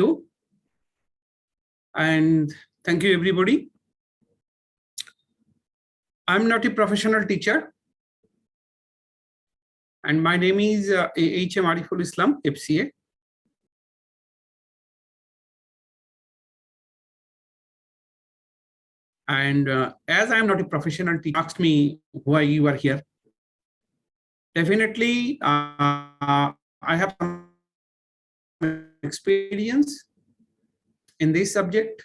you, and thank you everybody. I'm not a professional teacher, and my name is H.M. Ariful Islam, FCA. And as I'm not a professional teacher, asked me why you are here. Definitely, I have some experience in this subject,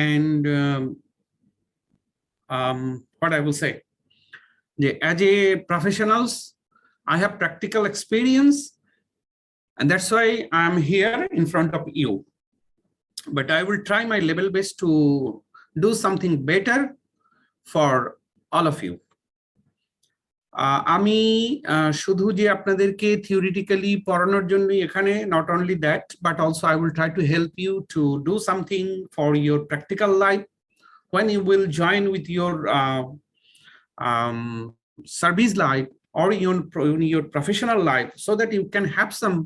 and what I will say, as a professionals, I have practical experience, and that's why I'm here in front of you. But I will try my level best to do something better for all of you. আমি শুধু যে আপনাদেরকে theoretically পড়ানোর জন্য এখানে, not only that, but also I will try to help you to do something for your practical life when you will join with your service life or your professional life, so that you can have some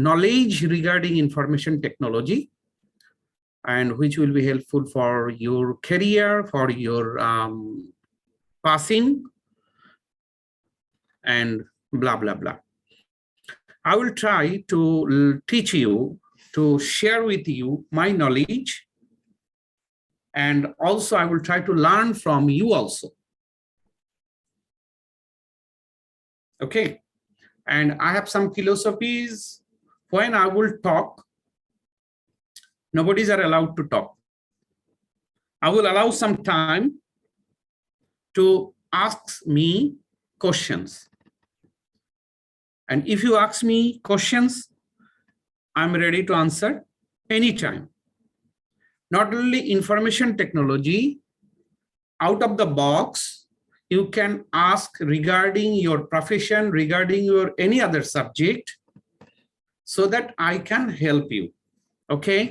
knowledge regarding information technology, and which will be helpful for your career, for your passing, and blah, blah, blah. I will try to teach you, to share with you my knowledge, and also I will try to learn from you also. Okay, and I have some philosophies. When I will talk, nobody's are allowed to talk. I will allow some time to ask me questions. And if you ask me questions, I'm ready to answer anytime. Not only information technology, out of the box, you can ask regarding your profession, regarding your any other subject, so that I can help you. Okay?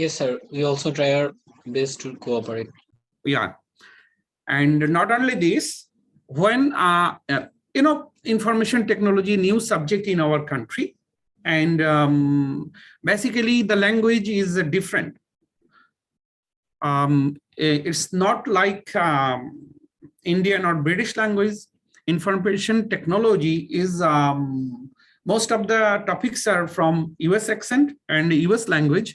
Yes, sir. We also try our best to cooperate. Yeah. And not only this, when information technology, new subject in our country, and basically the language is different. It's not like Indian or British language. Information technology is most of the topics are from US accent and US language,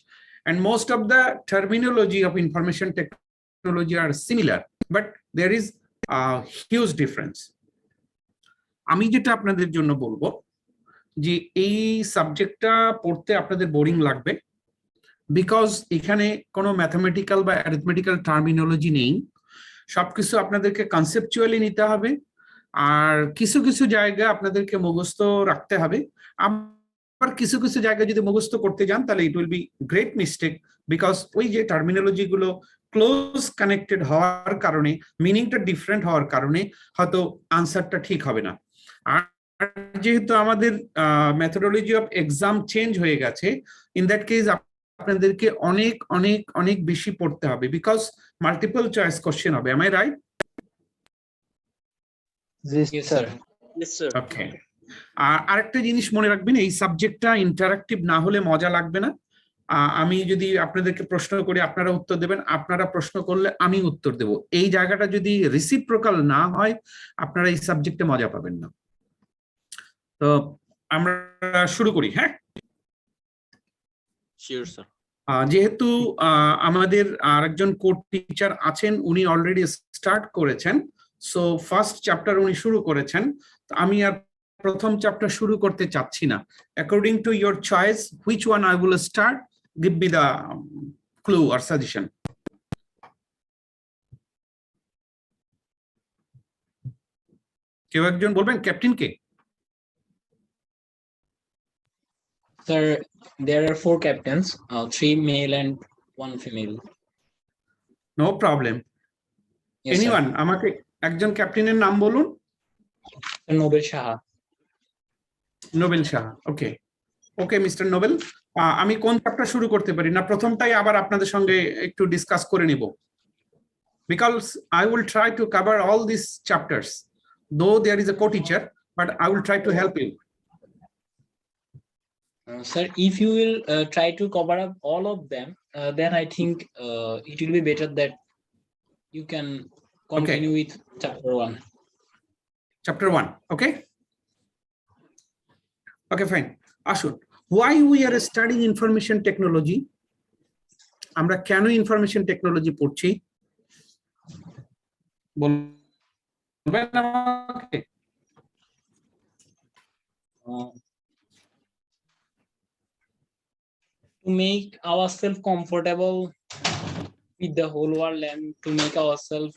and most of the terminology of information technology are similar, but there is a huge difference. আমি যেটা আপনাদের জন্য বলবো যে এই সাবজেক্টটা পড়তে আপনাদের বোরিং লাগবে, বিকজ এখানে কোনো ম্যাথমেটিক্যাল বা অ্যারিথমেটিক্যাল টার্মিনোলজি নেই। সবকিছু আপনাদেরকে কনসেপচুয়ালি নিতে হবে, আর কিছু কিছু জায়গা আপনাদেরকে মুখস্থ রাখতে হবে। আবার কিছু কিছু জায়গায় যদি মুখস্থ করতে যান তাহলে ইট will be great mistake, because ওই যে টার্মিনোলজি গুলো ক্লোজ কানেক্টেড হওয়ার কারণে, মিনিংটা ডিফারেন্ট হওয়ার কারণে হয়তো আনসারটা ঠিক হবে না। আর যেহেতু আমাদের মেথোডোলজি অফ এক্সাম চেঞ্জ হয়ে গেছে, ইন দ্যাট কেস আপনাদেরকে অনেক অনেক অনেক বেশি পড়তে হবে, বিকজ মাল্টিপল চয়েস কোশ্চেন হবে। Am I right? Yes, sir. Yes, sir. Okay. আরেকটা জিনিস মনে রাখবেন, এই সাবজেক্টটা ইন্টারাক্টিভ না হলে মজা লাগবে না। আমি যদি আপনাদেরকে প্রশ্ন করি, আপনারা উত্তর দেবেন, আপনারা প্রশ্ন করলে আমি উত্তর দেব। এই জায়গাটা যদি রিসিপ্রোকাল না হয়, আপনারা এই সাবজেক্টে মজা পাবেন না। তো আমরা শুরু করি। হ্যাঁ, Sure, sir. যেহেতু আমাদের আরেকজন কোড টিচার আছেন, উনি অলরেডি স্টার্ট করেছেন, সো ফার্স্ট চ্যাপ্টার উনি শুরু করেছেন। আমি আর প্রথম চ্যাপ্টার শুরু করতে চাচ্ছি না। According to your choice, which one I will start, give me the clue or suggestion. কেউ একজন বলবেন captain K? Sir, there are 4 captains, 3 male and 1 female. No problem. Yes, anyone, আমাকে একজন ক্যাপ্টেনের নাম বলুন। sir. Nobel Shaha. Nobel Saha. Okay okay mister Nobel, আমি কোন চ্যাপ্টার শুরু করতে পারি? না প্রথমটাই আবার আপনাদের সঙ্গে একটু ডিসকাস করে নিব? Because I will try to cover all this chapters, though there is a co teacher, but I will try to help you. Sir, if you will try to cover up all of them, then I think it will be better that you can continue with chapter 1. Chapter 1, okay? Okay, fine. Ashun, why we are studying information technology? আমরা কেন information technology পড়ছি বলবেন আমাকে? To make ourselves comfortable with the whole world and to make ourselves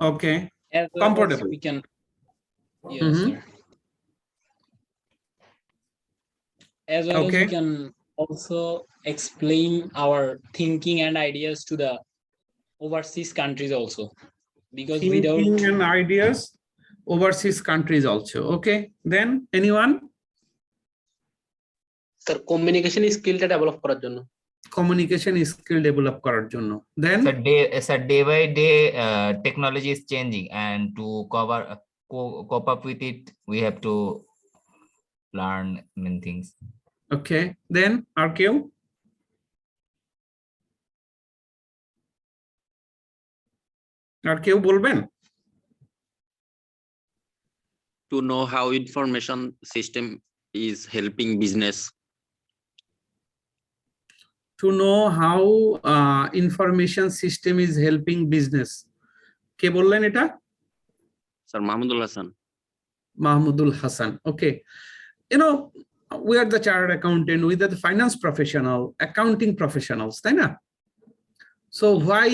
Okay, as well comfortable. as we can. Yes, sir. As well as we can also explain our thinking and ideas to the overseas countries also, because Thinking without and ideas overseas countries also. Okay, then anyone? Sir, communication skill টা develop করার জন্য। Communication skill develop করার জন্য। Then day by day technology is changing, and to cope up with it, we have to learn many things. Okay, then RQ? আর কেউ বলবেন? To know how information system is helping business. To know how information system is helping business. কে বললেন এটা? Sir, Mahmudul Hasan. Mahmudul Hasan. Okay, you know, we are the chartered accountant, we are the finance professional, accounting professionals, তাই না? So why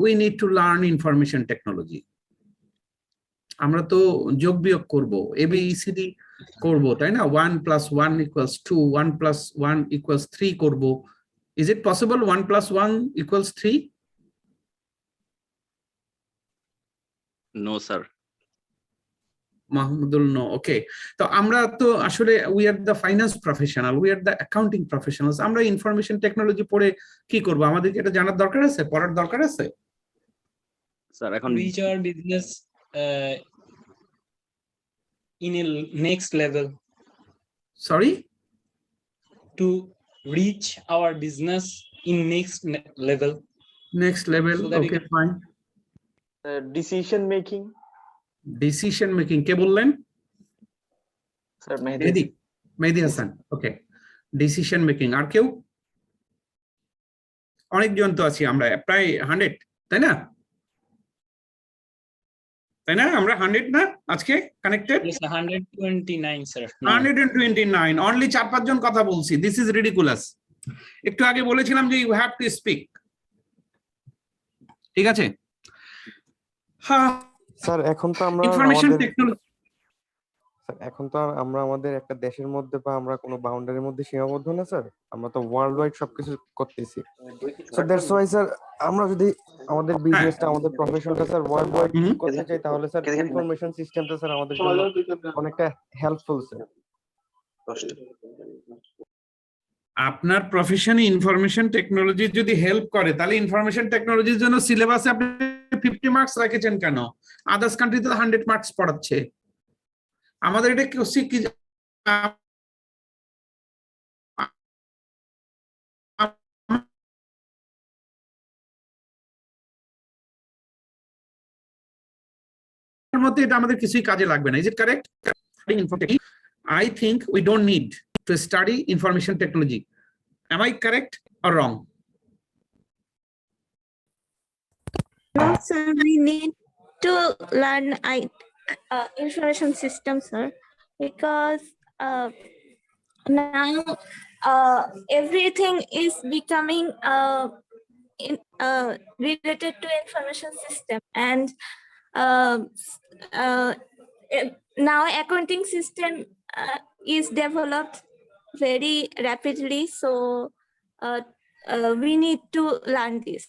we need to learn information technology? আমরা তো যোগ বিয়োগ করব, ABCD করব, তাই না? 1 + 1 = 2, 1 + 1 = 3 করব। Is it possible 1 + 1 = 3? No, sir. Mahmudul, no. Okay, তো আমরা তো আসলে we are the finance professional, we are the accounting professionals. আমরা information technology পড়ে কি করব? আমাদের কি এটা জানার দরকার আছে, পড়ার দরকার আছে? Sir, এখন reach our business in a next level. Sorry? To reach our business in next level. Next level, So that we okay, can- fine. Decision making. Decision making, কে বললেন? Sir, মেহেদি হাসান, ওকে। ডিসিশন মেকিং, আর কেউ? অনেকজন তো আছি আমরা, প্রায় 100, তাই না? তাই না, আমরা 100 না আজকে connected? Yes, 129, sir. now. 129, only 4-5 জন কথা বলছি। This is ridiculous. একটু আগে বলেছিলাম যে ইউ হ্যাভ টু স্পিক, ঠিক আছে? হ্যাঁ, স্যার এখন তো আমরা ইনফরমেশন টেকনোলজি, এখন তো আমরা আমাদের একটা দেশের মধ্যে বা আমরা কোনো বাউন্ডারির মধ্যে সীমাবদ্ধ না স্যার, আমরা তো ওয়ার্ল্ড ওয়াইড সবকিছু করতেছি। সো দ্যাটস ওয়াই স্যার, আমরা যদি আমাদের বিজনেসটা, আমাদের প্রফেশনটা স্যার ওয়ার্ল্ড ওয়াইড করতে চাই, তাহলে স্যার ইনফরমেশন সিস্টেমটা স্যার আমাদের জন্য অনেকটা হেল্পফুল স্যার। আপনার প্রফেশনে ইনফরমেশন টেকনোলজি যদি হেল্প করে, তাহলে ইনফরমেশন টেকনোলজির জন্য সিলেবাসে আপনি 50 মার্কস রেখেছেন কেন? আদার্স কান্ট্রিতে 100 মার্কস পড়াচ্ছে। আমাদের এটা কি মতে এটা আমাদের কিছুই কাজে লাগবে না। Is it correct? I think we don't need to study information technology. Am I correct or wrong? No, sir, we need to learn information system, sir, because now everything is becoming related to information system, and now accounting system is developed very rapidly, so we need to learn this.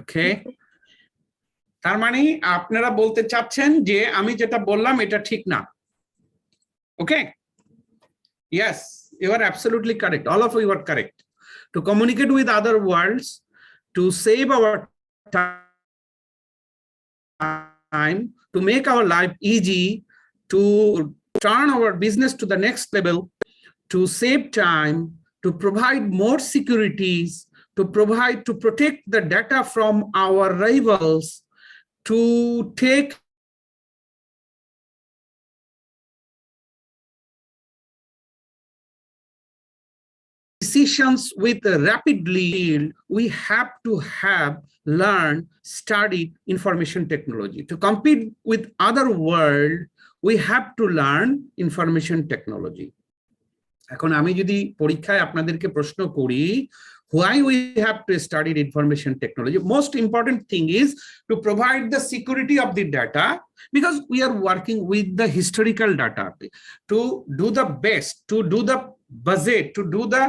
Okay, তার মানে আপনারা বলতে চাচ্ছেন যে আমি যেটা বললাম এটা ঠিক না। Okay, yes, you are absolutely correct, all of you are correct. To communicate with other worlds, to save our time, to make our life easy, to turn our business to the next level, to save time, to provide more securities, to protect the data from our rivals, to take decisions with rapidly. We have to learn, study information technology. To compete with other world, we have to learn information technology. এখন আমি যদি পরীক্ষায় আপনাদেরকে প্রশ্ন করি, why we have to study information technology, most important thing is to provide the security of the data, because we are working with the historical data, to do the best, to do the budget, to do the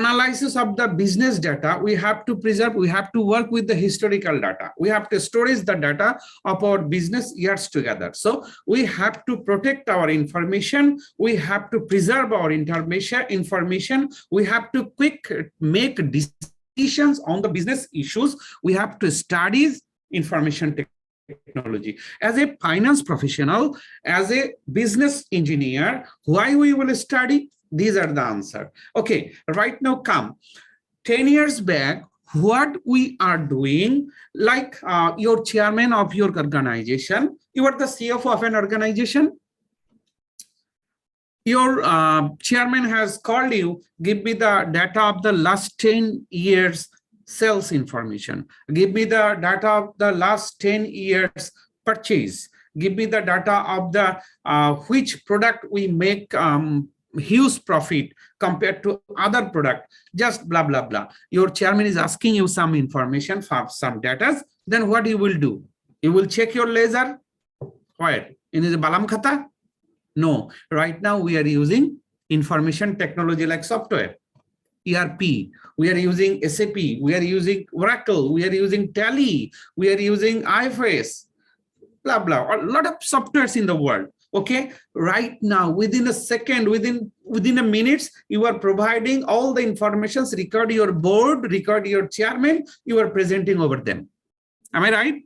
analysis of the business data. We have to preserve, we have to work with the historical data, we have to storage the data of our business years together. So we have to protect our information, we have to preserve our information, we have to make decisions on the business issues, we have to study information technology. As a finance professional, as a business engineer, why we will study? These are the answer. Okay, right now come 10 years back, what we are doing, like your chairman of your organization, you are the CFO of an organization, your chairman has called you, give me the data of the last 10 years sales information, give me the data of the last 10 years purchase, give me the data of the which product we make huge profit compared to other product, just blah blah blah. Your chairman is asking you some information for some data, then what you will do? You will check your ledger. Where? In the balam khata? No, right now we are using information technology like software, ERP, we are using SAP, we are using Oracle, we are using Tally, we are using IFS, blah blah, a lot of softwares in the world. Okay, right now within a second, within a minutes, you are providing all the informations, record your board, record your chairman, you are presenting over them. Am I right?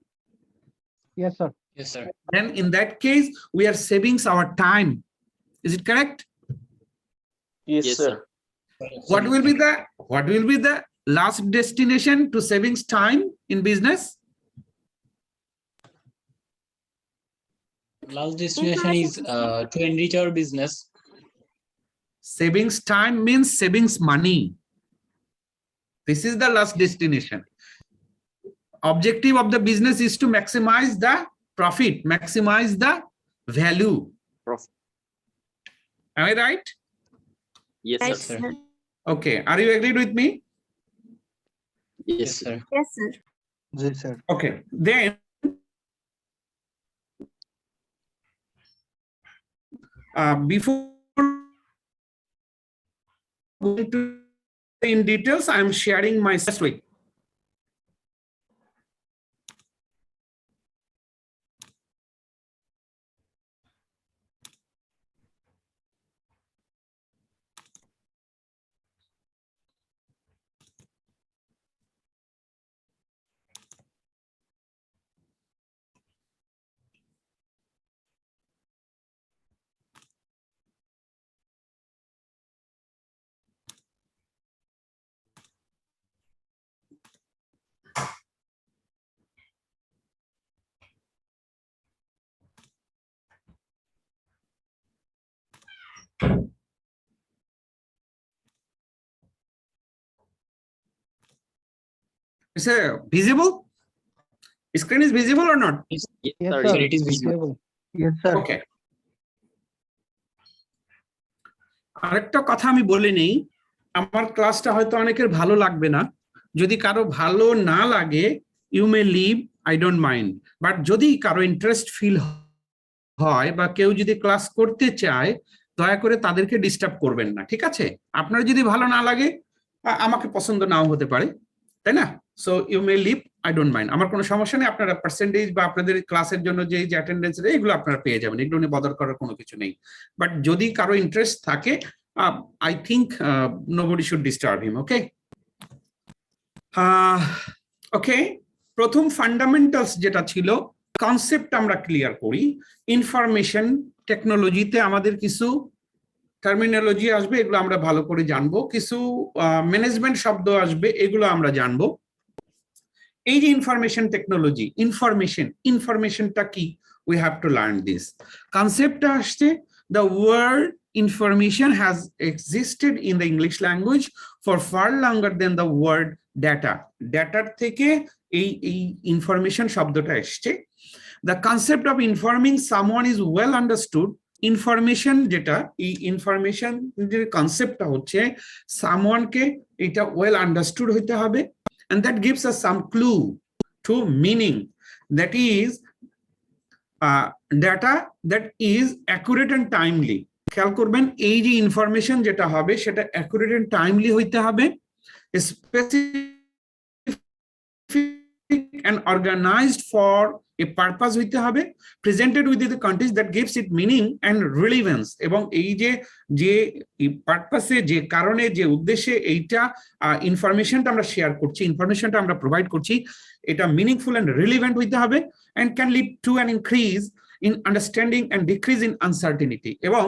Yes, sir. Yes, sir. Then in that case, we are saving our time. Is it correct? Yes, Yes, sir. What will be the last destination to savings time in business? Last destination is to enrich our business. Savings time means savings money. This is the last destination. Objective of the business is to maximize the profit, maximize the value. Profit. Am I right? Yes, Right, sir. sir. Okay, are you agreed with me? Yes, Yes, sir. sir. Yes, sir. Yes, sir. Okay, then before going to in details, I am sharing my slide. Is it visible? Screen is visible or not? Yes, Yes, Yes, sir. sir. it is visible. Yes, sir. Okay. আরেকটা কথা আমি বলে নেই, আমার ক্লাসটা হয়তো অনেকের ভালো লাগবে না, যদি কারো ভালো না লাগে you may leave, I don't mind, but যদি কারো ইন্টারেস্ট ফিল হয় বা কেউ যদি ক্লাস করতে চায়, দয়া করে তাদেরকে ডিস্টার্ব করবেন না, ঠিক আছে? আপনার যদি ভালো না লাগে, আমাকে পছন্দ নাও হতে পারে, তাই না? So you may leave, I don't mind, আমার কোনো সমস্যা নেই। আপনারা পার্সেন্টেজ বা আপনাদের ক্লাসের জন্য যে অ্যাটেন্ডেন্স এগুলো আপনারা পেয়ে যাবেন, এগুলো নিয়ে বদার করার কোনো কিছু নেই। বাট যদি কারো ইন্টারেস্ট থাকে, I think nobody should disturb him. Okay. Okay. প্রথম ফান্ডামেন্টালস যেটা ছিল কনসেপ্ট আমরা ক্লিয়ার করি। ইনফরমেশন টেকনোলজিতে আমাদের কিছু টার্মিনোলজি আসবে, এগুলো আমরা ভালো করে জানবো, কিছু ম্যানেজমেন্ট শব্দ আসবে, এগুলো আমরা জানবো। এই যে ইনফরমেশন টেকনোলজি, ইনফরমেশনটা কি, we have to learn this. কনসেপ্টটা আসছে, the word information has existed in the English language for far longer than the word data. Dataর থেকে এই ইনফরমেশন শব্দটা এসছে। The concept of informing someone is well understood. Information যেটা, এই information যে কনসেপ্টটা হচ্ছে, someone কে এটা well understood হইতে হবে, and that gives us some clue to meaning, that is data that is accurate and timely. খেয়াল করবেন, এই যে ইনফরমেশন যেটা হবে সেটা accurate and timely হইতে হবে, specific and organized for a purpose হইতে হবে, presented within the context that gives it meaning and relevance, এবং এই যে পারপাসে, যে কারণে, যে উদ্দেশ্যে এইটা ইনফরমেশনটা আমরা শেয়ার করছি, ইনফরমেশনটা আমরা প্রোভাইড করছি, এটা মিনিংফুল এন্ড রিলেভেন্ট হইতে হবে, and can lead to an increase in understanding and decrease in uncertainty. এবং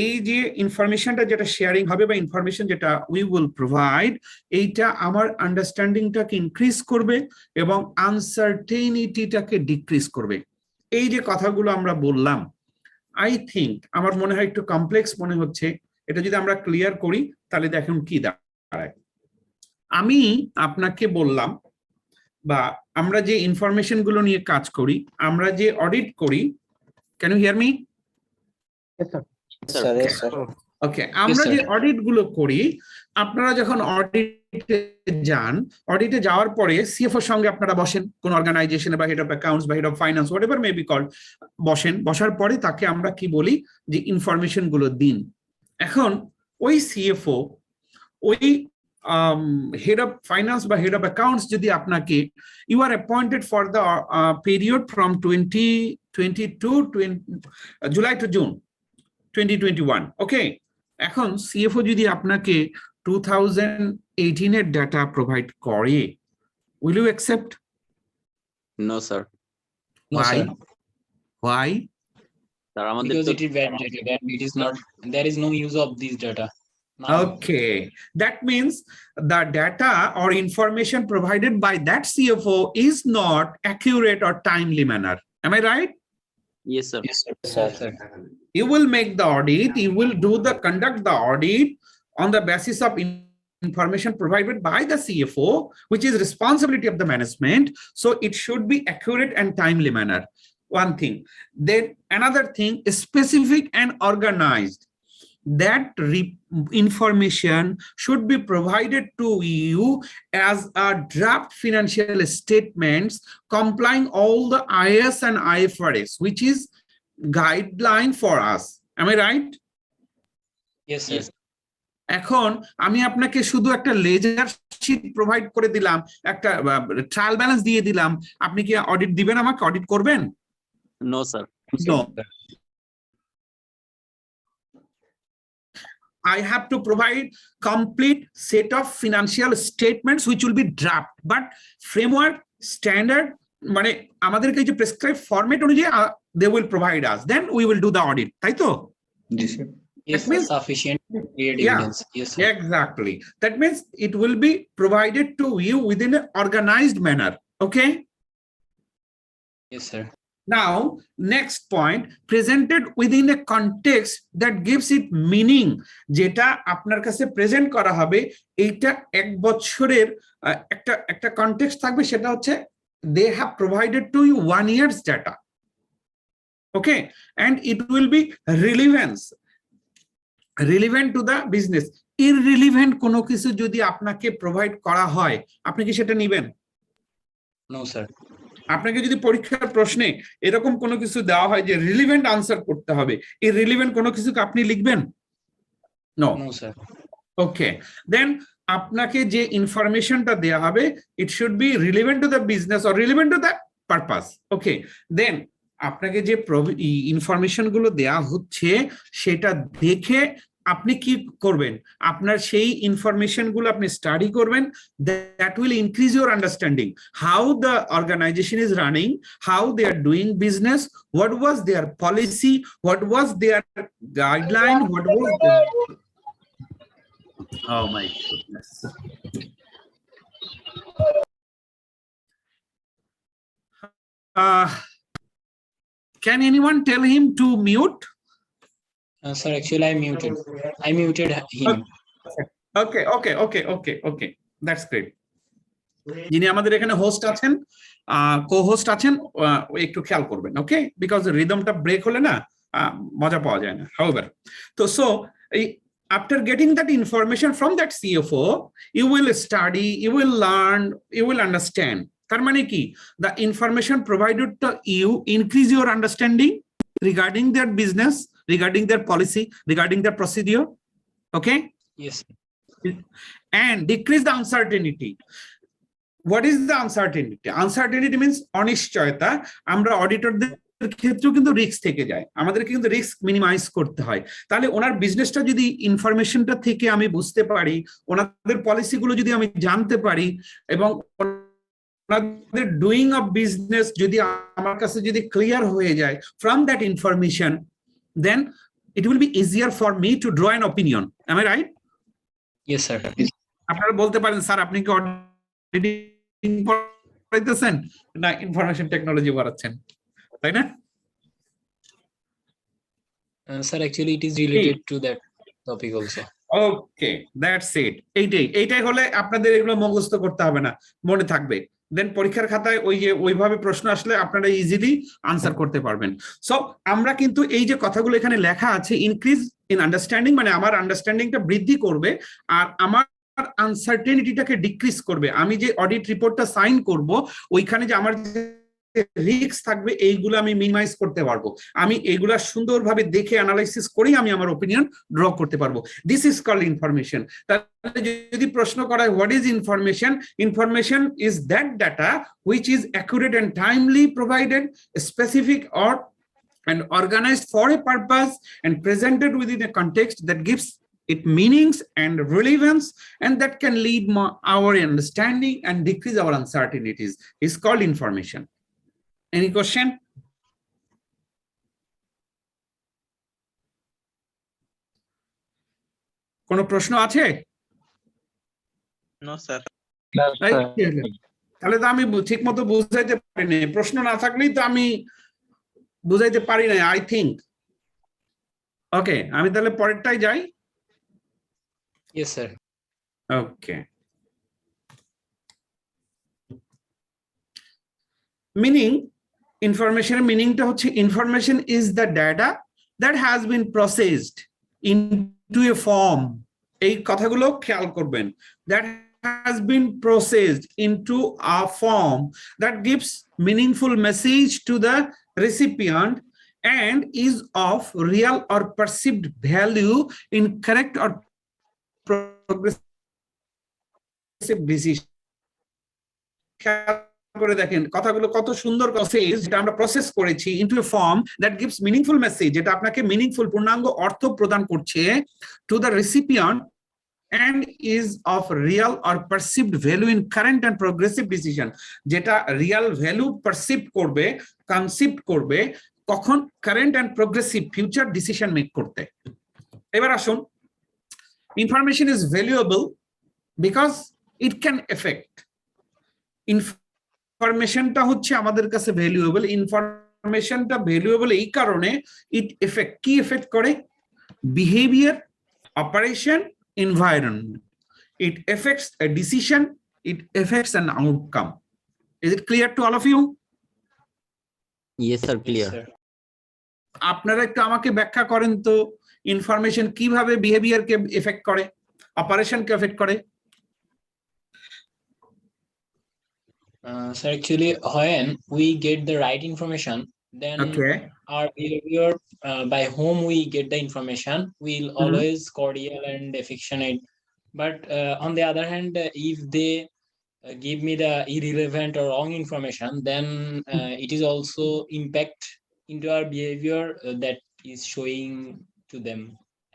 এই যে ইনফরমেশনটা যেটা শেয়ারিং হবে বা ইনফরমেশন যেটা উই উইল প্রোভাইড, এইটা আমার আন্ডারস্ট্যান্ডিংটাকে ইনক্রিজ করবে এবং আনসার্টেনিটিটাকে ডিক্রিজ করবে। এই যে কথাগুলো আমরা বললাম, আই থিঙ্ক আমার মনে হয় একটু কমপ্লেক্স মনে হচ্ছে, এটা যদি আমরা ক্লিয়ার করি তাহলে দেখুন কি দাঁড়ায়। আমি আপনাকে বললাম, বা আমরা যে ইনফরমেশন গুলো নিয়ে কাজ করি, আমরা যে অডিট করি, ক্যান ইউ হিয়ার মি? ওকে, আমরা যে অডিট গুলো করি, আপনারা যখন অডিটে যান, অডিটে যাওয়ার পরে সিএফও সঙ্গে আপনারা বসেন, কোন অর্গানাইজেশনে বা হেড অফ অ্যাকাউন্টস বা head of finance, whatever may be called, বসেন, বসার পরে তাকে আমরা কি বলি, যে ইনফরমেশন গুলো দিন। এখন ওই সিএফও, ওই head of finance বা head of accounts যদি আপনাকে, you are appointed for the period from 2022 July to June 2021, okay, এখন সিএফও যদি আপনাকে 2018 এর ডাটা প্রোভাইড করে, will you accept? No, sir. Why? Why? Sir, Because it is bad data, that it is not, there is no use of this data. Okay, that means the data or information provided by that CFO is not accurate or timely manner. Am I right? Yes, sir. Yes, sir. You will make the audit, you will conduct the audit on the basis of information provided by the CFO, which is responsibility of the management. So it should be accurate and timely manner. One thing. Then another thing is specific and organized. That information should be provided to you as a draft financial statements complying all the IS and IFRS, which is guideline for us. Am I right? Yes, sir. এখন আমি আপনাকে শুধু একটা laser sheet provide করে দিলাম, একটা trial balance দিয়ে দিলাম, আপনি কি অডিট দিবেন, আমাকে অডিট করবেন? No, sir. No. I have to provide complete set of financial statements which will be draft, but framework standard, মানে আমাদেরকে যে প্রেসক্রাইব ফরম্যাট অনুযায়ী they will provide us, then we will do the audit, তাই তো? Yes, means- sufficient create Yeah. evidence. Yes, sir. Exactly. That means it will be provided to you within an organized manner. Okay. Yes, sir. Now, next point, presented within a context that gives it meaning. যেটা আপনার কাছে present করা হবে, এইটা এক বছরের একটা context থাকবে, সেটা হচ্ছে they have provided to you 1 year's data. Okay, and it will be relevant to the business. Irrelevant কোনো কিছু যদি আপনাকে প্রোভাইড করা হয়, আপনি কি সেটা নেবেন? No, sir. আপনাকে যদি পরীক্ষার প্রশ্নে এরকম কোনো কিছু দেওয়া হয় যে রিলিভেন্ট আনসার করতে হবে, এই রিলিভেন্ট কোনো কিছুকে আপনি লিখবেন? No. No, sir. Okay, then আপনাকে যে ইনফরমেশনটা দেওয়া হবে, it should be relevant to the business or relevant to the purpose. Okay, then আপনাকে যে ইনফরমেশন গুলো দেওয়া হচ্ছে সেটা দেখে আপনি কি করবেন, আপনার সেই ইনফরমেশন গুলো আপনি স্টাডি করবেন, that will increase your understanding how the organisation is running, how they are doing business, what was their policy, what was their guideline, what was oh my goodness. Can anyone tell him to mute? Sir, actually I muted him. Okay, that's great. যিনি আমাদের এখানে host আছেন, কো-হোস্ট আছেন, একটু খেয়াল করবেন, ওকে, because রিদমটা break হলে না মজা পাওয়া যায় না। হাউএভার, তো so after getting that information from that CFO, you will study, you will learn, you will understand. তার মানে কি, the information provided to you increase your understanding regarding their business, regarding their policy, regarding their procedure, okay? Yes. And decrease the uncertainty. What is the uncertainty? Uncertainty means অনিশ্চয়তা। আমরা অডিটরদের ক্ষেত্রেও কিন্তু risk থেকে যায়, আমাদেরকে কিন্তু রিস্ক মিনিমাইজ করতে হয়। তাহলে ওনার বিজনেসটা যদি ইনফরমেশনটা থেকে আমি বুঝতে পারি, ওনাদের পলিসিগুলো যদি আমি জানতে পারি, এবং ওনাদের ডুইং অফ বিজনেস যদি আমার কাছে যদি ক্লিয়ার হয়ে যায় from that information, then it will be easier for me to draw an opinion. Am I right? Yes, sir. আপনারা বলতে পারেন, স্যার আপনি কি অডিটিং পড়াইতেছেন না ইনফরমেশন টেকনোলজি পড়াচ্ছেন, তাই না? Sir, actually it is related to that topic also. Okay, that's it. এইটাই হলে আপনাদের এগুলো মুখস্থ করতে হবে না, মনে থাকবে। দেন পরীক্ষার খাতায় ওইভাবে প্রশ্ন আসলে আপনারা ইজিলি আনসার করতে পারবেন। সো আমরা কিন্তু এই যে কথাগুলো এখানে লেখা আছে, ইনক্রিজ ইন আন্ডারস্ট্যান্ডিং মানে আমার আন্ডারস্ট্যান্ডিংটা বৃদ্ধি করবে, আর আমার আনসার্টেনিটিটাকে ডিক্রিজ করবে। আমি যে অডিট রিপোর্টটা সাইন করব, ওইখানে যে আমার রিস্ক থাকবে, এইগুলো আমি মিনিমাইজ করতে পারবো। আমি এইগুলা সুন্দরভাবে দেখে অ্যানালাইসিস করেই আমি আমার ওপিনিয়ন ড্র করতে পারবো। This is called information. তাহলে যদি প্রশ্ন করা হয় what is information, information is that data which is accurate and timely provided, specific or and organized for a purpose and presented within a context that gives it meanings and relevance, and that can lead our understanding and decrease our uncertainties. It's called information. Any question? কোনো প্রশ্ন আছে? No, sir. তাহলে তো আমি ঠিক মতো বুঝাইতে পারিনি। প্রশ্ন না থাকলেই তো আমি বুঝাইতে পারি না, আই থিঙ্ক। ওকে, আমি তাহলে পরেরটাই যাই। Yes, sir. ওকে, মিনিং, ইনফরমেশনের মিনিংটা হচ্ছে, information is the data that has been processed into a form. এই কথাগুলো খেয়াল করবেন, that has been processed into a form that gives meaningful message to the recipient and is of real or perceived value in correct or progressive decision. করে দেখেন কথাগুলো কত সুন্দর, যেটা আমরা প্রসেস করেছি into a form that gives meaningful message, যেটা আপনাকে মিনিংফুল পূর্ণাঙ্গ অর্থ প্রদান করছে, to the recipient, and is of real or perceived value in current and progressive decision, যেটা রিয়াল ভ্যালু পারসিভ করবে, কনসিপ্ট করবে কখন, current and progressive future decision make করতে। এবার আসুন, information is valuable because it can affect. ইনফরমেশনটা হচ্ছে আমাদের কাছে ভ্যালুয়েবল, ইনফরমেশনটা ভ্যালুয়েবল এই কারণে, ইট এফেক্ট, কি এফেক্ট করে? Behaviour, operation, environment. It affects a decision, it affects an outcome. Is it clear to all of you? Yes, sir, clear. Yes, sir. আপনারা একটু আমাকে ব্যাখ্যা করেন তো, ইনফরমেশন কিভাবে বিহেভিয়ারকে এফেক্ট করে, অপারেশনকে এফেক্ট করে? So actually, when we get the right information, then our behavior, by whom we get the information, will always cordial and affectionate. But on the other hand, if they give me the irrelevant or wrong information, then it is also impact into our behavior that is showing to them.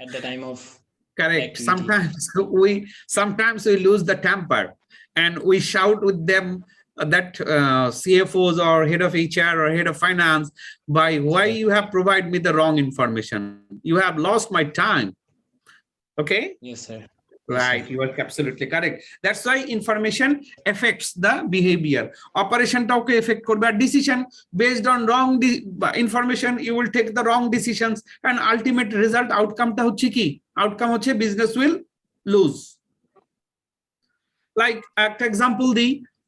at the time of correct. activity. Sometimes we lose the temper and we shout with them that CFOs or head of HR or head of finance by why you have provided me the wrong information. You have lost my time. Okay. Yes, sir. Right, you are absolutely correct. That's why information affects the behavior. Operation talk affect korbe, decision based on wrong information, you will take the wrong decisions, and ultimate result outcome ta hocche ki? Outcome hocche business will lose. Like একটা example di,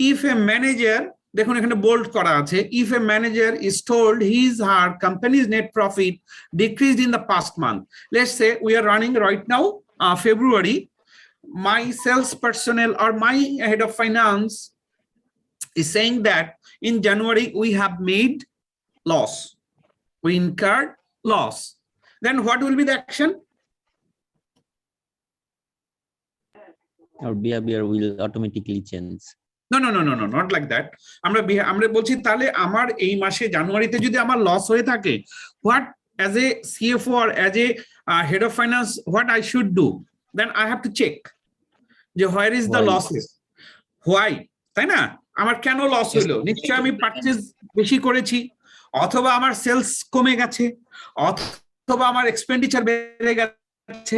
if a manager, দেখুন এখানে bold করা আছে, if a manager is told his her company's net profit decreased in the past month. Let's say we are running right now February. My sales personnel or my head of finance is saying that in January we have made loss, we incurred loss. Then what will be the action? Our behavior will automatically change. No, not like that. আমরা বলছি তাহলে আমার এই মাসে জানুয়ারিতে যদি আমার loss হয়ে থাকে, what as a CFO or as a head of finance, what I should do? Then I have to check যে where is the losses, why, তাই না? আমার কেন লস হলো? নিশ্চয়ই আমি পারচেজ বেশি করেছি, অথবা আমার সেলস কমে গেছে, অথবা আমার এক্সপেন্ডিচার বেড়ে গেছে,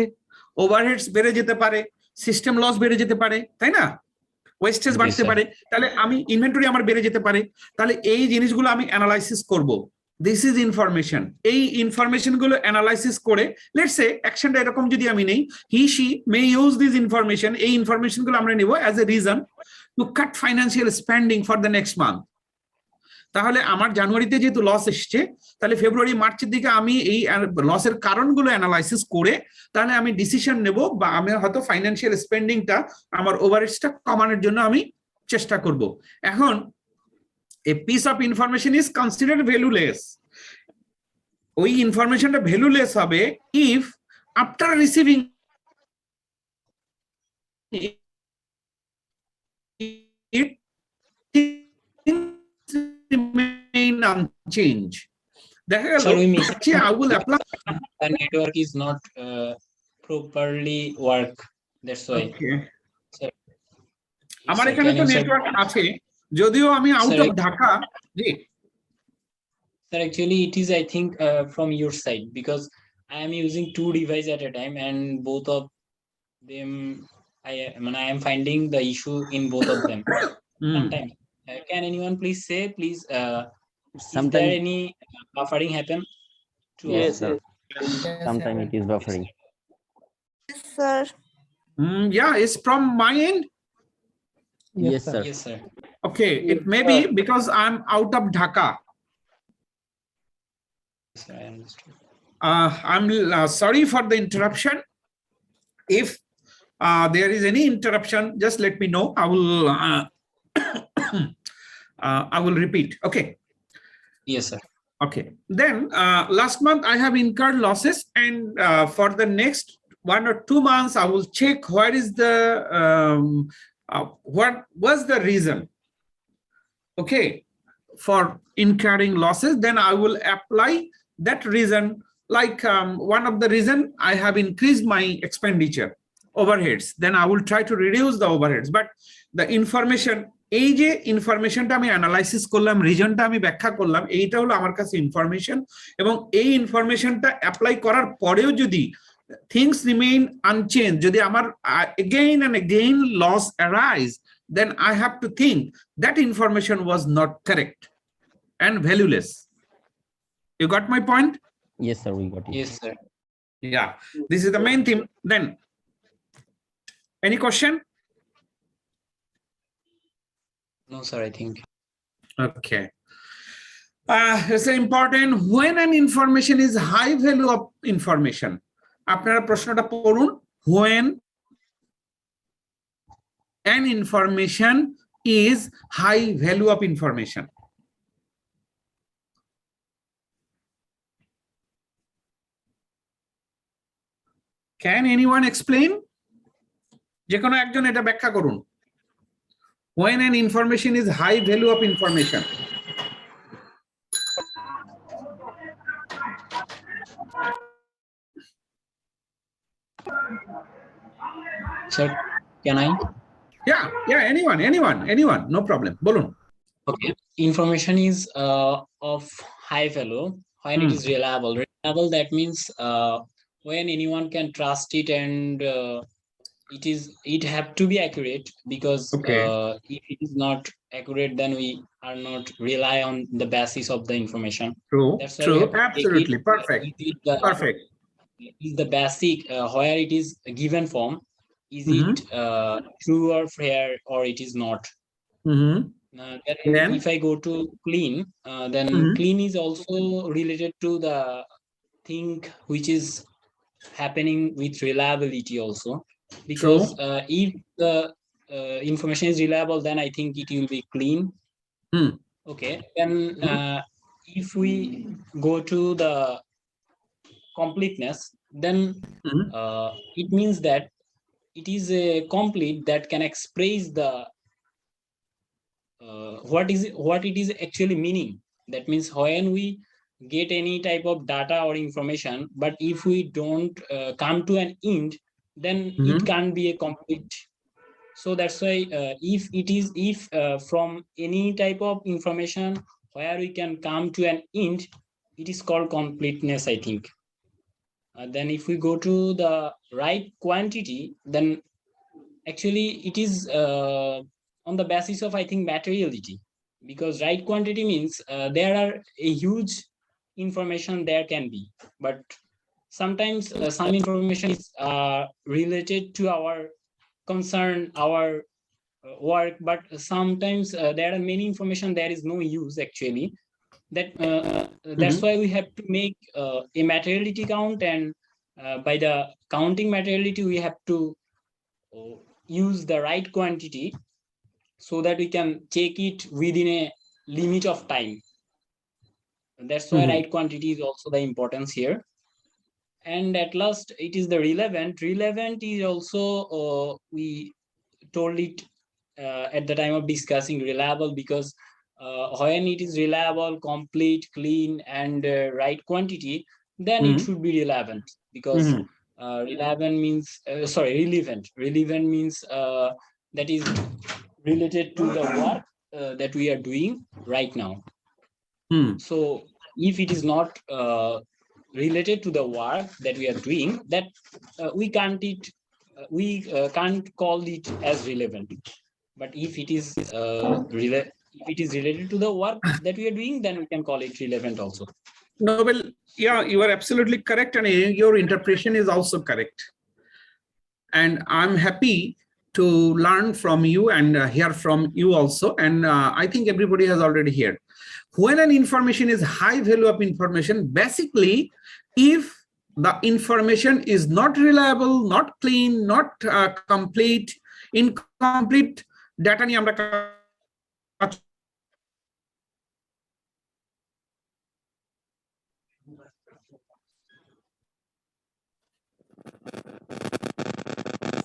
ওভারহেডস বেড়ে যেতে পারে, সিস্টেম লস বেড়ে যেতে পারে, তাই না? ওয়েস্টেজ বাড়তে পারে, তাহলে আমি ইনভেন্টরি আমার বেড়ে যেতে পারে, তাহলে এই জিনিসগুলো আমি অ্যানালাইসিস করব। This is information. এই ইনফরমেশন গুলো অ্যানালাইসিস করে লেটস সে অ্যাকশনটা এরকম যদি আমি নেই, he she may use this information, এই ইনফরমেশন গুলো আমরা নেব as a reason to cut financial spending for the next month. তাহলে আমার জানুয়ারিতে যেহেতু লস এসছে, তাহলে ফেব্রুয়ারি মার্চের দিকে আমি এই লসের কারণগুলো অ্যানালাইসিস করে তাহলে আমি ডিসিশন নেব, বা আমি হয়তো ফাইন্যান্সিয়াল স্পেন্ডিংটা আমার ওভারহেডসটা কমানোর জন্য আমি চেষ্টা করব। এখন a piece of information is considered valueless. ওই ইনফরমেশনটা ভ্যালুলেস হবে if after receiving it remain unchanged. দেখা গেল I will apply. The network is not properly work. That's why. Okay. আমার এখানে তো নেটওয়ার্ক আছে, যদিও আমি out of Dhaka. G sir, actually it is I think from your side, because I am using 2 devices at a time and both of them I am finding the issue in both of them. Sometimes can anyone please say is there any buffering happen to Yes, us? sir. Sometimes it is buffering. Yes, sir. Yeah, it's from my end. Yes, sir. Yes, sir. Okay, it may be because I'm out of Dhaka. Yes, I understood. I'm sorry for the interruption. If there is any interruption, just let me know. I will repeat. Okay. Yes, sir. Okay. Then last month I have incurred losses, and for the next 1 or 2 months I will check where is the what was the reason. Okay, for incurring losses, then I will apply that reason. Like one of the reason I have increased my expenditure overheads, then I will try to reduce the overheads. But the information, এই যে ইনফরমেশনটা আমি analysis করলাম, রিজনটা আমি ব্যাখ্যা করলাম, এইটা হলো আমার কাছে ইনফরমেশন। এবং এই ইনফরমেশনটা অ্যাপ্লাই করার পরেও যদি things remain unchanged, যদি আমার again and again loss arise, then I have to think that information was not correct and valueless. You got my point? Yes, sir, we got it. Yes, sir. Yeah, this is the main theme. Then any question? No, sir, I think. Okay. It's important when an information is high value of information. আপনারা প্রশ্নটা পড়ুন, when an information is high value of information. Can anyone explain? যে কোনো একজন এটা ব্যাখ্যা করুন। When an information is high value of information. Sir, can I? Yeah, anyone, no problem. Bolun. Okay. Information is of high value when it is reliable. Reliable, that means when anyone can trust it, and it have to be accurate, because Okay. if it is not accurate, then we are not rely on the basis of the information. True, That's why we have to take it. absolutely, perfect, perfect. Is the basic where it is given form, is it true or fair, or it is not. Then if I go to clean, then clean is also related to the thing which is happening with reliability also, because if the information is reliable, then I think it will be clean. Okay, then if we go to the completeness, then it means that it is a complete that can express the what it is actually meaning. That means when we get any type of data or information, but if we don't come to an end, then it can't be a complete. So that's why if from any type of information where we can come to an end, it is called completeness, I think. Then if we go to the right quantity, then actually it is on the basis of, I think, materiality, because right quantity means there are a huge information there can be, but sometimes some information is related to our concern, our work, but sometimes there are many information there is no use actually. That's why we have to make a materiality count, and by the counting materiality we have to use the right quantity, so that we can take it within a limit of time. That's why right quantity is also the importance here. And at last, it is the relevant. Relevant is also we told it at the time of discussing reliable, because when it is reliable, complete, clean, and right quantity, then it should be relevant, because relevant means relevant. Relevant means that is related to the work that we are doing right now. So if it is not related to the work that we are doing, that we can't call it as relevant. But if it is related to the work that we are doing, then we can call it relevant also. No, well, yeah, you are absolutely correct, and your interpretation is also correct. And I'm happy to learn from you and hear from you also. And I think everybody has already heard. When an information is high value of information, basically, if the information is not reliable, not clean, not complete, incomplete data niye amra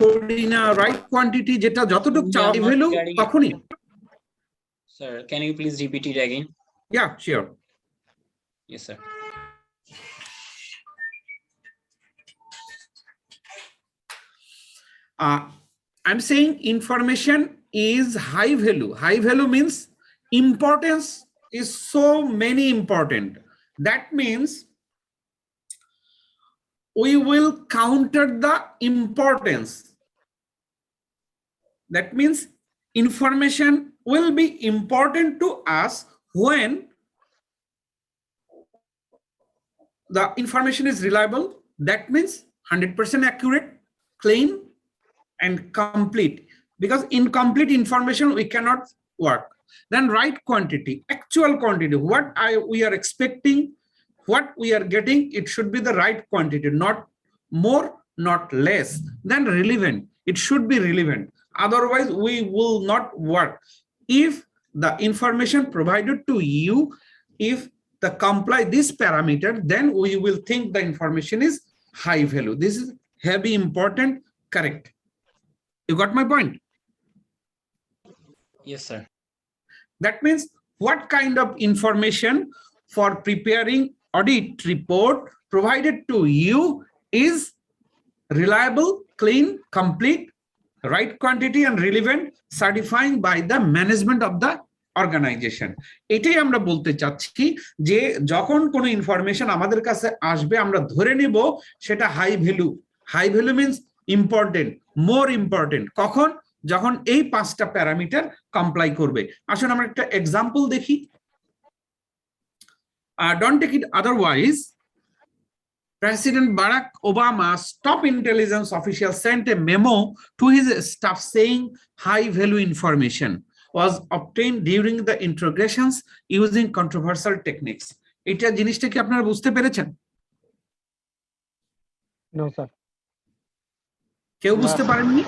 করি না, right quantity যেটা যতটুকু চাই value তখনই। Sir, can you please repeat it again? Yeah, sure. Yes, sir. I'm saying information is high value. High value means importance is so many important. That means we will counter the importance. That means information will be important to us when the information is reliable. That means 100% accurate, clean, and complete, because incomplete information we cannot work. Then right quantity, actual quantity, what we are expecting, what we are getting, it should be the right quantity, not more, not less. Then relevant, it should be relevant, otherwise we will not work. If the information provided to you, if the comply this parameter, then we will think the information is high value. This is heavy important, correct? You got my point? Yes, sir. That means what kind of information for preparing audit report provided to you is reliable, clean, complete, right quantity and relevant, certifying by the management of the organisation. এটাই আমরা বলতে চাচ্ছি যে যখন কোনো information আমাদের কাছে আসবে আমরা ধরে নিব সেটা high value. High value means important, more important. কখন? যখন এই 5টা প্যারামিটার কমপ্লাই করবে। আসুন আমরা একটা এক্সাম্পল দেখি। Don't take it otherwise. President Barack Obama's top intelligence official sent a memo to his staff saying high value information was obtained during the interrogations using controversial techniques. এটা জিনিসটা কি আপনারা বুঝতে পেরেছেন? No sir. কেউ বুঝতে পারেননি?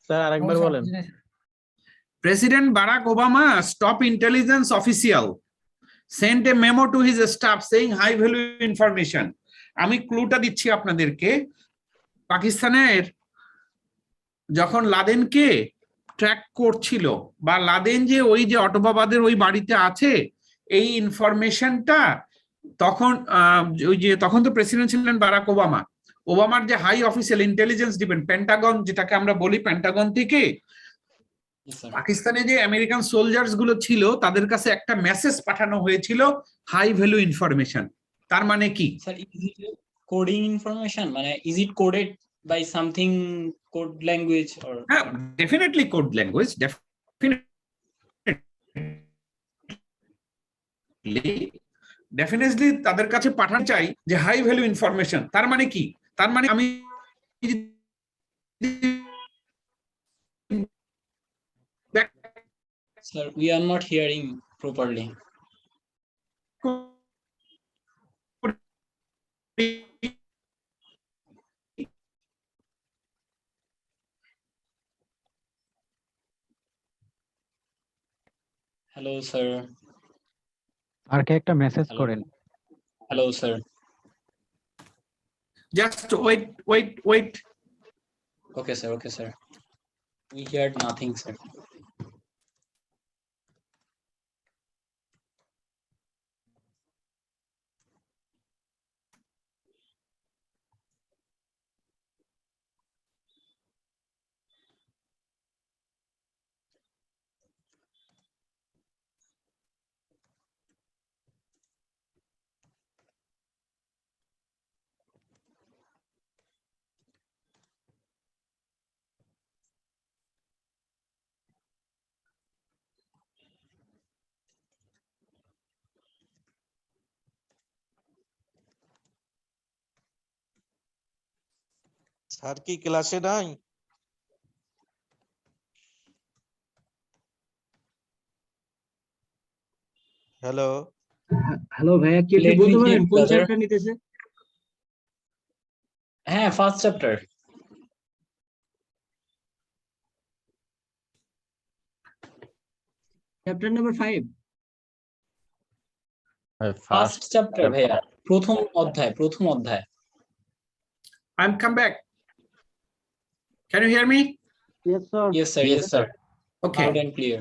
স্যার আরেকবার বলেন। President Barack Obama's top intelligence official sent a memo to his staff saying high value information. আমি ক্লুটা দিচ্ছি আপনাদেরকে। পাকিস্তানের যখন লাদেনকে ট্র্যাক করছিল বা লাদেন যে ওই যে অটোবাবাদের ওই বাড়িতে আছে এই ইনফরমেশনটা তখন ওই যে তখন তো প্রেসিডেন্ট ছিলেন বারাক ওবামা। ওবামার যে high official intelligence department Pentagon যেটাকে আমরা বলি, পেন্টাগন থেকে পাকিস্তানে যে আমেরিকান সোলজার্স গুলো ছিল তাদের কাছে একটা মেসেজ পাঠানো হয়েছিল হাই ভ্যালু ইনফরমেশন। তার মানে কি sir? Is it coding information? মানে is it coded by something code language or? হ্যাঁ, ডেফিনেটলি কোড ল্যাঙ্গুয়েজ, ডেফিনেটলি তাদের কাছে পাঠানো চাই যে হাই ভ্যালু ইনফরমেশন। তার মানে কি? তার মানে আমি Sir, we are not hearing properly. Hello, sir. আর কে একটা মেসেজ করেন। Hello, sir. Just wait. Okay, sir. Okay, sir. We heard nothing, sir. Sir কি ক্লাসে নাই? হ্যালো হ্যালো ভাইয়া, কি আপনি বলতে পারেন কোন চ্যাপ্টার নিতেছে? হ্যাঁ, first chapter. Chapter number 5। First chapter ভাইয়া, প্রথম অধ্যায়। I'm come back. Can you hear me? Yes sir. Yes, sir. Okay. Loud and clear.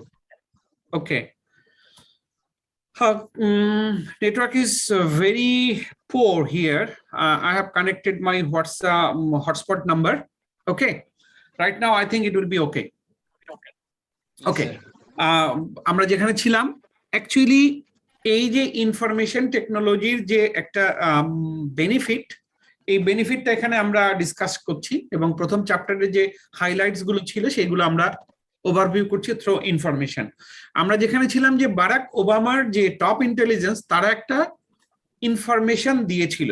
Okay. Network is very poor here. I have connected my WhatsApp hotspot number. Okay. Right now, I think it will be okay. Okay. আমরা যেখানে ছিলাম, actually এই যে information টেকনোলজির যে একটা benefit, এই বেনিফিটটা এখানে আমরা ডিসকাস করছি এবং প্রথম চ্যাপ্টারে যে হাইলাইটস গুলো ছিল সেগুলো আমরা ওভারভিউ করছি থ্রু ইনফরমেশন। আমরা যেখানে ছিলাম যে বারাক ওবামার যে টপ ইন্টেলিজেন্স তারা একটা ইনফরমেশন দিয়েছিল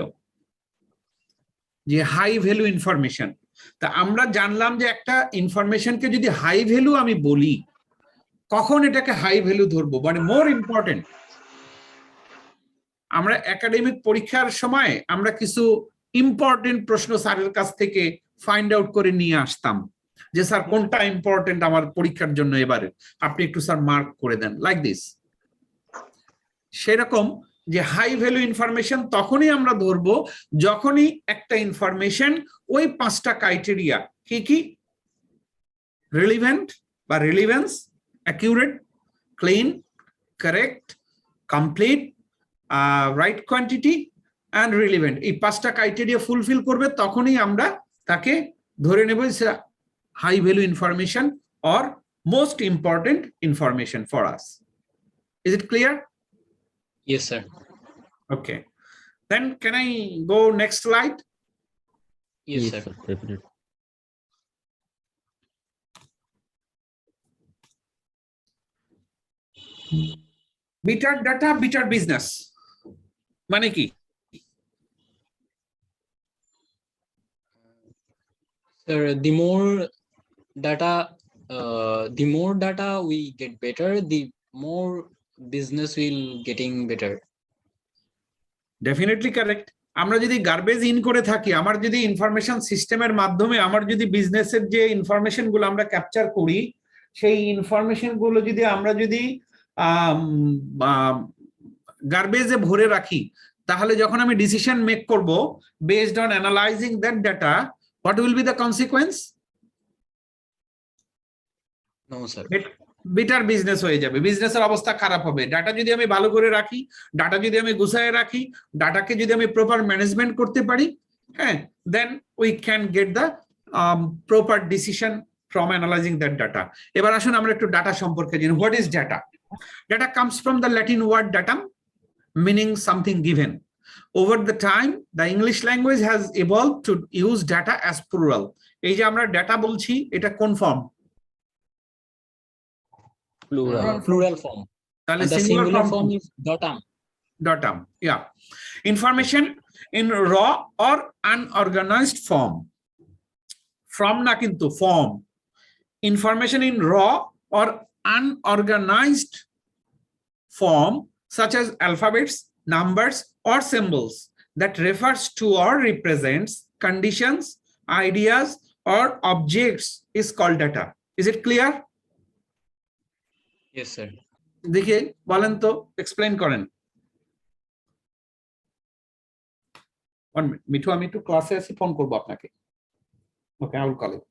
যে হাই ভ্যালু ইনফরমেশন। তা আমরা জানলাম যে একটা ইনফরমেশনকে যদি হাই ভ্যালু আমি বলি, কখন এটাকে হাই ভ্যালু ধরবো, মানে মোর ইম্পর্টেন্ট। আমরা একাডেমিক পরীক্ষার সময় আমরা কিছু ইম্পর্টেন্ট প্রশ্ন স্যারের কাছ থেকে ফাইন্ড আউট করে নিয়ে আসতাম যে স্যার কোনটা ইম্পর্টেন্ট আমার পরীক্ষার জন্য, এবারে আপনি একটু স্যার মার্ক করে দেন, লাইক দিস। সেরকম যে হাই ভ্যালু ইনফরমেশন তখনই আমরা ধরবো যখনই একটা ইনফরমেশন ওই 5টা ক্রাইটেরিয়া কি রিলিভেন্ট বা relevance, accurate, clean, correct, complete, right quantity, and relevant এই পাঁচটা ক্রাইটেরিয়া ফুলফিল করবে তখনই আমরা তাকে ধরে নেব high value information or most important information for us. Is it clear? Yes, sir. Okay, then can I go next slide? Yes, sir. Definitely. Better data, better business মানে কি? Sir, the more data we get better, the more business will getting better. Definitely correct. আমরা যদি garbage in করে থাকি, আমার যদি information সিস্টেমের মাধ্যমে আমার যদি বিজনেসের যে ইনফরমেশন গুলো আমরা ক্যাপচার করি, সেই ইনফরমেশন গুলো যদি আমরা যদি গার্বেজে ভরে রাখি, তাহলে যখন আমি ডিসিশন মেক করব based on analysing that data, what will be the consequence? No, sir. Better business হয়ে যাবে, বিজনেসের অবস্থা খারাপ হবে। ডাটা যদি আমি ভালো করে রাখি, ডাটা যদি আমি গুছায় রাখি, ডাটাকে যদি আমি প্রপার ম্যানেজমেন্ট করতে পারি, হ্যাঁ, then we can get the proper decision from analysing that data. এবার আসুন আমরা একটু ডাটা সম্পর্কে জানি। What is data? Data comes from the Latin word datum, meaning something given. Over the time, the English language has evolved to use data as plural. এই যে আমরা data বলছি, এটা কোন ফর্ম? Plural form. তাহলে And the singular form is datum. datum, yeah. Information in raw or unorganized form. From na kintu form. Information in raw or unorganized form, such as alphabets, numbers, or symbols that refers to or represents conditions, ideas, or objects is called data. Is it clear? Yes, sir. দেখে বলেন তো, explain করেন। মিঠু, আমি একটু ক্লাসে আসি, phone করবো আপনাকে। ওকে, আই উইল কল ইউ।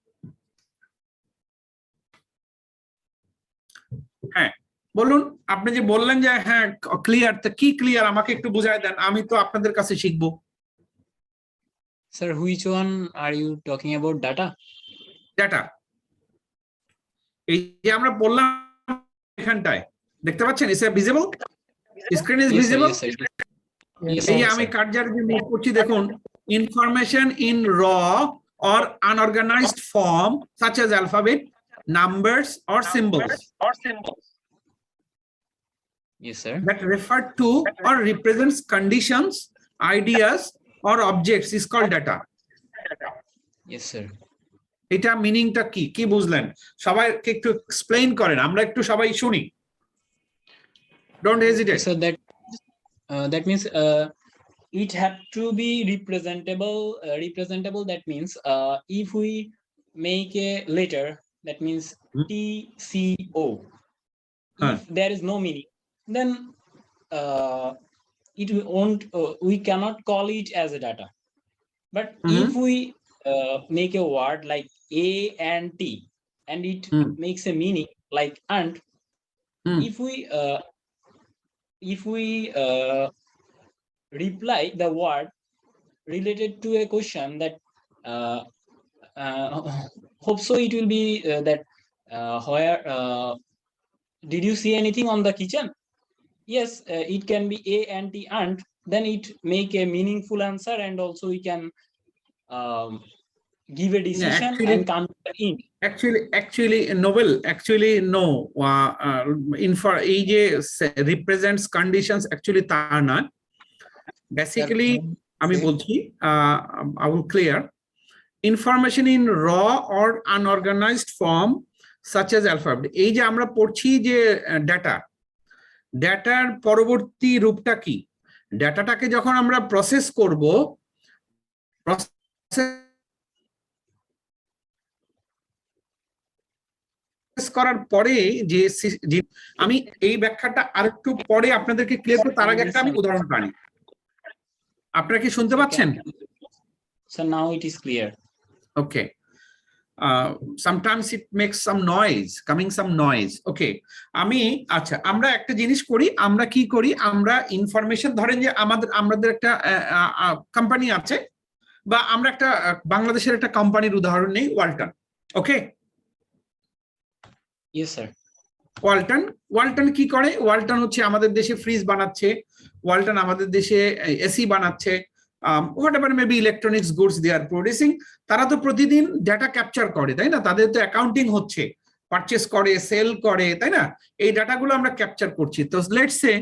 হ্যাঁ বলুন, আপনি যে বললেন যে হ্যাঁ ক্লিয়ার, তো কি ক্লিয়ার আমাকে একটু বুঝায় দেন, আমি তো আপনাদের কাছে শিখবো। Sir, which one are you talking about? Data? Data, এই যে আমরা বললাম এখানটায়, দেখতে পাচ্ছেন? Is it visible? Screen is Yes, sir. Visible? Yes, sir. Yes, এই sir. আমি কার্যার যে মুভ করছি, দেখুন, ইনফরমেশন ইন র or unorganized form such as alphabet, numbers, or symbols Yes, sir. that refer to or represents conditions, ideas, or objects is called data. Yes, sir. এটা মিনিংটা কি, কি বুঝলেন? সবাইকে একটু এক্সপ্লেইন করেন, আমরা একটু সবাই শুনি। Don't hesitate. So that means it have to be representable. That means if we make a letter, that means TCO. If there is no meaning, then it won't. We cannot call it as a data. But if we make a word like A and T, and it makes a meaning like and, if we reply the word related to a question that hope so it will be that where did you see anything on the kitchen? Yes, it can be A and T and, then it make a meaningful answer, and also we can give a decision and come in. Actually novel, actually no, এই যে represents conditions, actually তা না। Basically আমি বলছি, I will clear. Information in raw or unorganized form such as alphabet. এই যে আমরা পড়ছি যে ডাটা, ডাটার পরবর্তী রূপটা কি? ডাটাটাকে যখন আমরা প্রসেস করব, করার পরে যে আমি এই ব্যাখ্যাটা আরেকটু পরে আপনাদেরকে ক্লিয়ার করব, তার আগে একটা আমি উদাহরণ পাই। আপনারা কি শুনতে পাচ্ছেন? So now it is clear. Okay, sometimes it makes some noise, some noise. Okay, আমি আচ্ছা আমরা একটা জিনিস করি, আমরা কি করি, আমরা ইনফরমেশন ধরেন যে আমাদের একটা কোম্পানি আছে, বা আমরা একটা বাংলাদেশের একটা কোম্পানির উদাহরণ নেই, ওয়ালটন। ওকে, Yes, sir. ওয়ালটন কি করে? ওয়ালটন হচ্ছে আমাদের দেশে ফ্রিজ বানাচ্ছে, ওয়ালটন আমাদের দেশে এসি বানাচ্ছে, whatever maybe electronics goods they are producing, তারা তো প্রতিদিন ডেটা ক্যাপচার করে, তাই না? তাদের তো অ্যাকাউন্টিং হচ্ছে, পারচেস করে, সেল করে, তাই না? এই ডাটাগুলো আমরা ক্যাপচার করছি। তো লেটস সে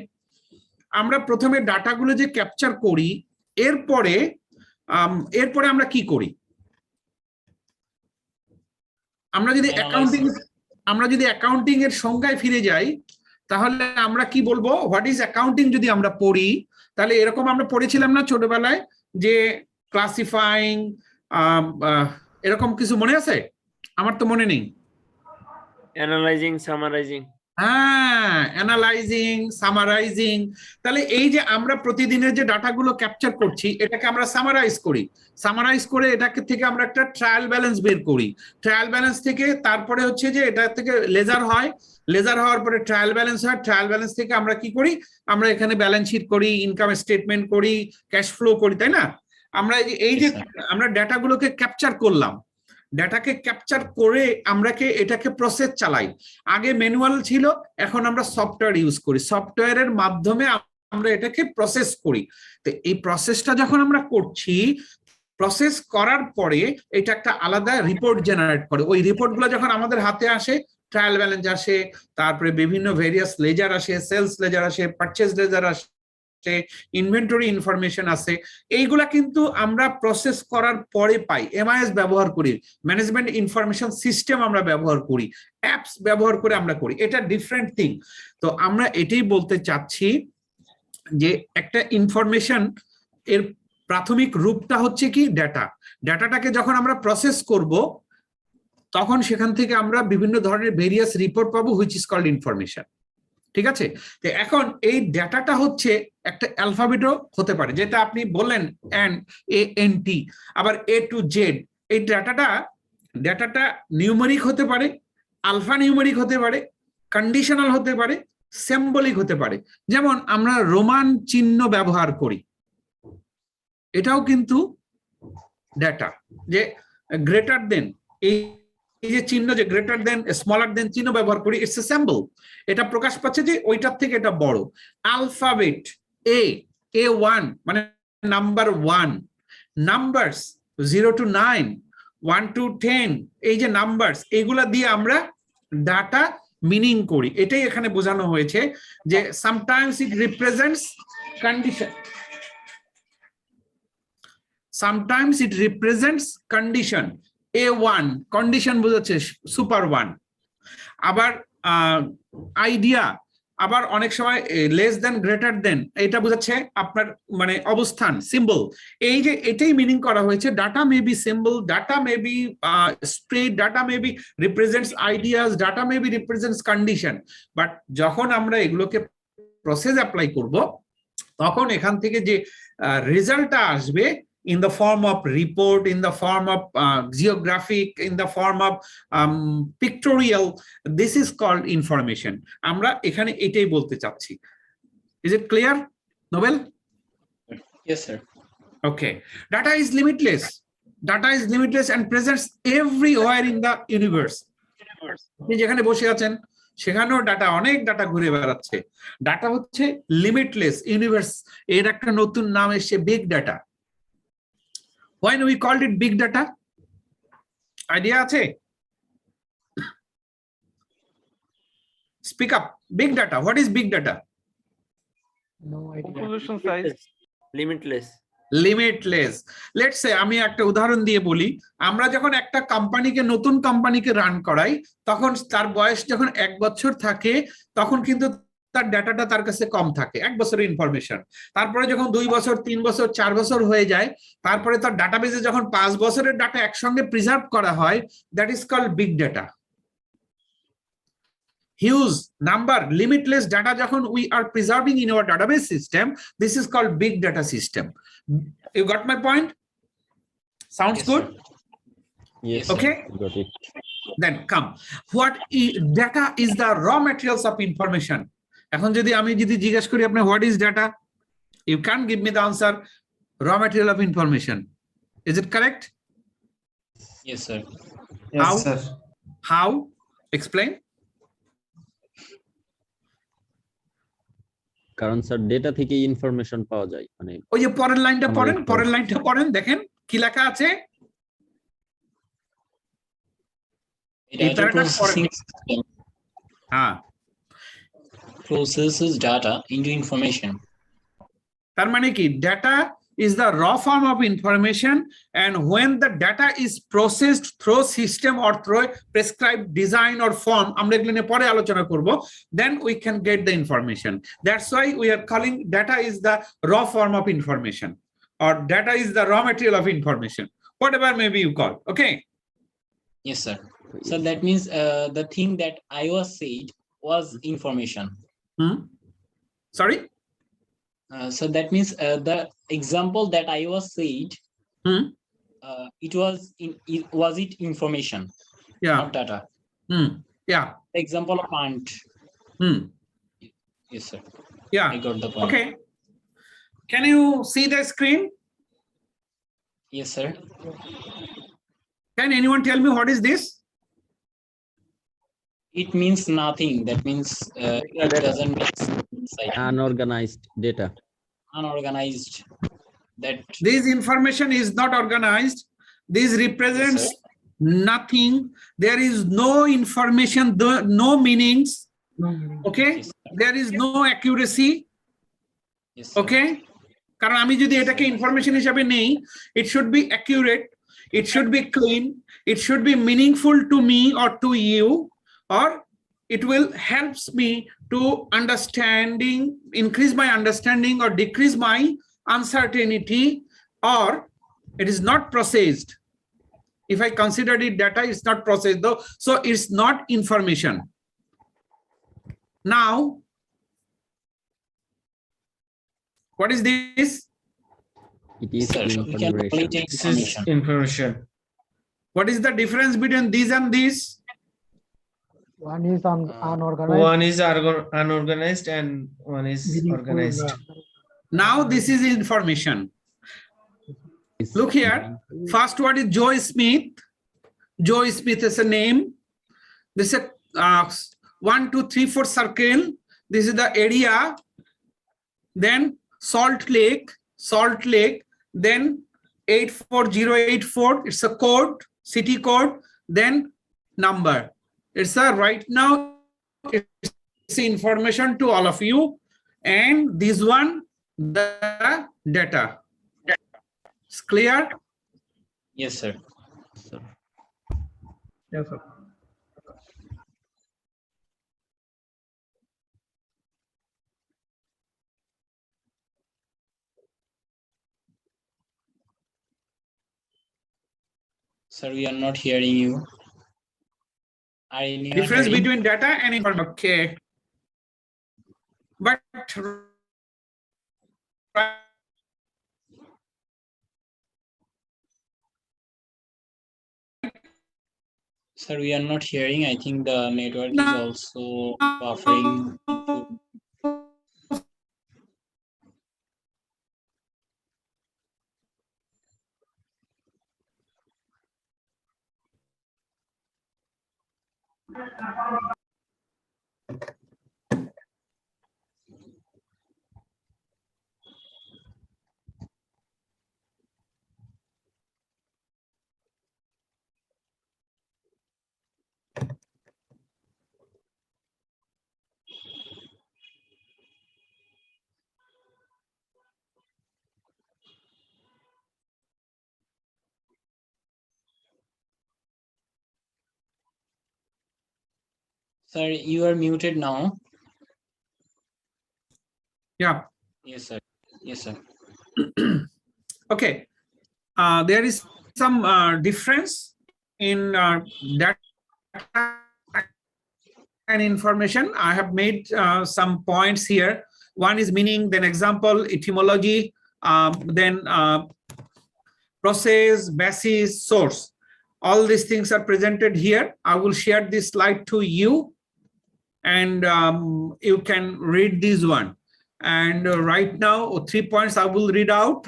আমরা প্রথমে ডাটাগুলো যে ক্যাপচার করি, এরপরে আমরা কি করি? আমরা যদি অ্যাকাউন্টিং এর সংজ্ঞায় ফিরে যাই, তাহলে আমরা কি বলবো? হোয়াট ইজ অ্যাকাউন্টিং যদি আমরা পড়ি, তাহলে এরকম আমরা পড়েছিলাম না ছোটবেলায়, যে ক্লাসিফাইং, এরকম কিছু মনে আছে? আমার তো মনে নেই। Analysing, summarising. হ্যাঁ, অ্যানালাইজিং, সামারাইজিং। তাহলে এই যে আমরা প্রতিদিনের যে ডাটাগুলো ক্যাপচার করছি, এটাকে আমরা সামারাইজ করি, সামারাইজ করে এটাকে থেকে আমরা একটা ট্রায়াল ব্যালেন্স বের করি, ট্রায়াল ব্যালেন্স থেকে তারপরে হচ্ছে যে এটা থেকে লেজার হয়, লেজার হওয়ার পরে ট্রায়াল ব্যালেন্স হয়, ট্রায়াল ব্যালেন্স থেকে আমরা কি করি? আমরা এখানে ব্যালেন্স শিট করি, ইনকাম স্টেটমেন্ট করি, ক্যাশ ফ্লো করি, তাই না? আমরা এই যে আমরা ডাটাগুলোকে ক্যাপচার করলাম, ডাটাকে ক্যাপচার করে এটাকে প্রসেস চালাই। আগে ম্যানুয়াল ছিল, এখন আমরা সফটওয়্যার ইউজ করি, সফটওয়্যারের মাধ্যমে আমরা এটাকে প্রসেস করি। তো এই প্রসেসটা যখন আমরা করছি, প্রসেস করার পরে এটা একটা আলাদা রিপোর্ট জেনারেট করে। ওই রিপোর্টগুলো যখন আমাদের হাতে আসে, ট্রায়াল ব্যালেন্স আসে, তারপরে বিভিন্ন ভেরিয়াস লেজার আসে, সেলস লেজার আসে, পারচেজ লেজার আসে, ইনভেন্টরি ইনফরমেশন আছে, এইগুলা কিন্তু আমরা প্রসেস করার পরে পাই। এমআইএস ব্যবহার করি, ম্যানেজমেন্ট ইনফরমেশন সিস্টেম আমরা ব্যবহার করি, অ্যাপস ব্যবহার করে আমরা করি, এটা ডিফারেন্ট থিং। তো আমরা এটাই বলতে চাচ্ছি যে একটা ইনফরমেশন এর প্রাথমিক রূপটা হচ্ছে কি? ডাটা। ডাটাটাকে যখন আমরা প্রসেস করব, তখন সেখান থেকে আমরা বিভিন্ন ধরনের ভেরিয়াস রিপোর্ট পাবো, হুইচ ইজ কল্ড ইনফরমেশন। ঠিক আছে? তো এখন এই ডাটাটা হচ্ছে একটা অ্যালফাবেটও হতে পারে, যেটা আপনি বললেন ANT, আবার A to Z। এই ডাটাটা নিউমেরিক হতে পারে, আলফা নিউমেরিক হতে পারে, কন্ডিশনাল হতে পারে, সিম্বলিক হতে পারে। যেমন আমরা রোমান চিহ্ন ব্যবহার করি, এটাও কিন্তু ডাটা। যে গ্রেটার দেন, এই যে চিহ্ন, যে গ্রেটার দেন, স্মলার দেন চিহ্ন ব্যবহার করি, ইটস এ সিম্বল। এটা প্রকাশ পাচ্ছে যে ওইটার থেকে এটা বড়। আলফাবেট A1 মানে নাম্বার 1, নাম্বারস 0 to 9, 1 to 10, এই যে নাম্বারস, এগুলা দিয়ে আমরা ডাটা মিনিং করি। এটাই এখানে বোঝানো হয়েছে যে sometimes it represents condition, sometimes it represents condition। A1 condition বোঝাচ্ছে, সুপার 1। আবার আইডিয়া, আবার অনেক সময় লেস দেন, গ্রেটার দেন, এটা বোঝাচ্ছে আপনার মানে অবস্থান, সিম্বল। এই যে এটাই মিনিং করা হয়েছে। Data may be symbol, data may be straight, data may be represents ideas, data may be represents condition. But যখন আমরা এগুলোকে প্রসেস অ্যাপ্লাই করব, তখন এখান থেকে যে রেজাল্টটা আসবে, in the form of report, in the form of geographic, in the form of pictorial, this is called information। আমরা এখানে এটাই বলতে চাচ্ছি। Is it clear, Nobel? Yes, sir. Okay. Data is limitless. Data is limitless and presents everywhere in the universe. আপনি যেখানে বসে আছেন, সেখানেও ডাটা, অনেক ডাটা ঘুরে বেড়াচ্ছে। ডাটা হচ্ছে লিমিটলেস, ইউনিভার্স। এর একটা নতুন নাম এসেছে, big data. When we called it big data, idea আছে? Speak up. Big data. What is big data? No idea. Population size. Limitless. Limitless. Let's say আমি একটা উদাহরণ দিয়ে বলি, আমরা যখন একটা কোম্পানিকে, নতুন কোম্পানিকে রান করাই, তখন তার বয়স যখন 1 বছর থাকে, তখন কিন্তু তার ডাটাটা তার কাছে কম থাকে, 1 বছরের ইনফরমেশন। তারপরে যখন 2 বছর, 3 বছর, 4 বছর হয়ে যায়, তারপরে তার ডাটাবেসে যখন 5 বছরের ডাটা একসঙ্গে প্রিজার্ভ করা হয়, that is called big data. Huge number, limitless data যখন we are preserving in our database system, this is called big data system. You got my point? Sounds good? Yes. Okay. Got it. Then come. Data is the raw materials of information. এখন যদি আমি জিজ্ঞেস করি আপনি what is data? You can't give me the answer. Raw material of information. Is it correct? Yes, sir. How? How? Explain. কারণ sir data থেকে information পাওয়া যায় মানে ওই যে পরের লাইনটা পড়েন দেখেন কি লেখা আছে Data processing system হ্যাঁ processes data into information. তার মানে কি data is the raw form of information, and when the data is processed through system or through prescribed design or form, আমরা এগুলো নিয়ে পরে আলোচনা করব, then we can get the information. That's why we are calling data is the raw form of information, or data is the raw material of information, whatever maybe you call. Okay. Yes, sir. So that means the thing that I was said was information. Sorry. So that means the example that I was said, it was it information, Yeah. not data. Yeah. Example of ant. Yes, sir. Yeah. I got the point. Okay. Can you see the screen? Yes, sir. Can anyone tell me what is this? It means nothing. That means it doesn't make sense. unorganized data. Unorganized. That This information is not organized. This represents nothing. There is no information, no meanings. Okay. Yes, sir. There is no accuracy. Yes, sir. Okay. কারণ আমি যদি এটাকে information হিসাবে নেই, it should be accurate, it should be clean, it should be meaningful to me or to you, or it will helps me to increase my understanding or decrease my uncertainty, or it is not processed. If I consider it data, it's not processed though, so it's not information. Now, what is this? It is Sir, we can only information. take This is information. information. What is the difference between this and this? One is unorganized. One is unorganized and one is organized. Now this is information. It's Look here. First word is Joe Smith. Joe Smith is a name. This is a 1, 2, 3, 4 circle. This is the area. Then Salt Lake. Then 84084. It's a code, city code. Then number. It's a right now. It's information to all of you. And this one, the data. It's clear? Yes, sir. Yes, sir. Sir, we are not hearing you. Are you Difference hearing? between data and information. Okay. But Sir, we are not hearing. I think the network is No. also buffering. Sir, you are muted now. yeah. Yes, sir. Yes, sir. Okay. There is some difference in data and information. I have made some points here. One is meaning, then example, etymology, then process, basis, source. all these things are presented here. I will share this slide to you, and you can read this one. And right now, 3 points I will read out.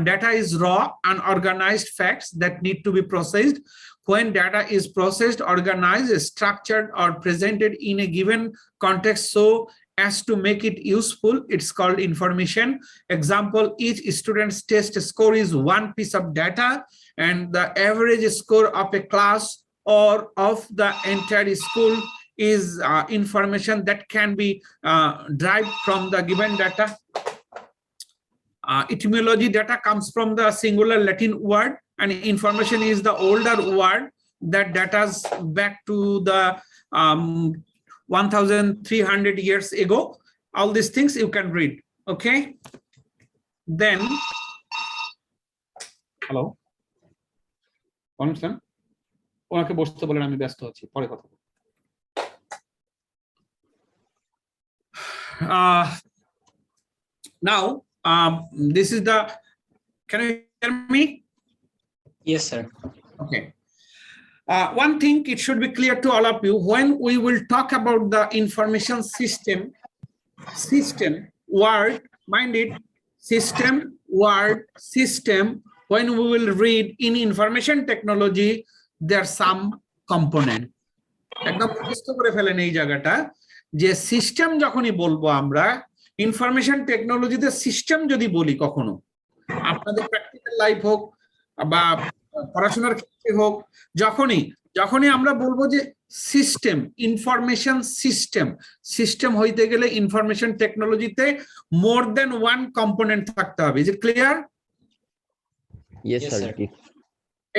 Data is raw, unorganized facts that need to be processed. When data is processed, organized, structured, or presented in a given context so as to make it useful, it's called information. Example, each student's test score is one piece of data, and the average score of a class or of the entire school is information that can be derived from the given data. Etymology data comes from the singular Latin word, and information is the older word that dates back to the 1,300 years ago. All these things you can read. Okay. Then, hello. Understand? ওনাকে বসতে বলেন, আমি ব্যস্ত আছি, পরে কথা বলবো। Now, this is the, can you hear me? Yes, sir. Okay. One thing, it should be clear to all of you, when we will talk about the information system, word, mind it, system, when we will read in information technology, there are some component. একদম মুখস্থ করে ফেলেন এই জায়গাটা, যে system যখনই বলবো আমরা, ইনফরমেশন টেকনোলজিতে সিস্টেম যদি বলি কখনো, আপনাদের প্র্যাকটিক্যাল লাইফ হোক বা পড়াশোনার ক্ষেত্রে হোক, যখনই আমরা বলবো যে সিস্টেম, ইনফরমেশন সিস্টেম হইতে গেলে ইনফরমেশন টেকনোলজিতে মোর দেন ওয়ান কম্পোনেন্ট থাকতে হবে। Is it clear? Yes, sir.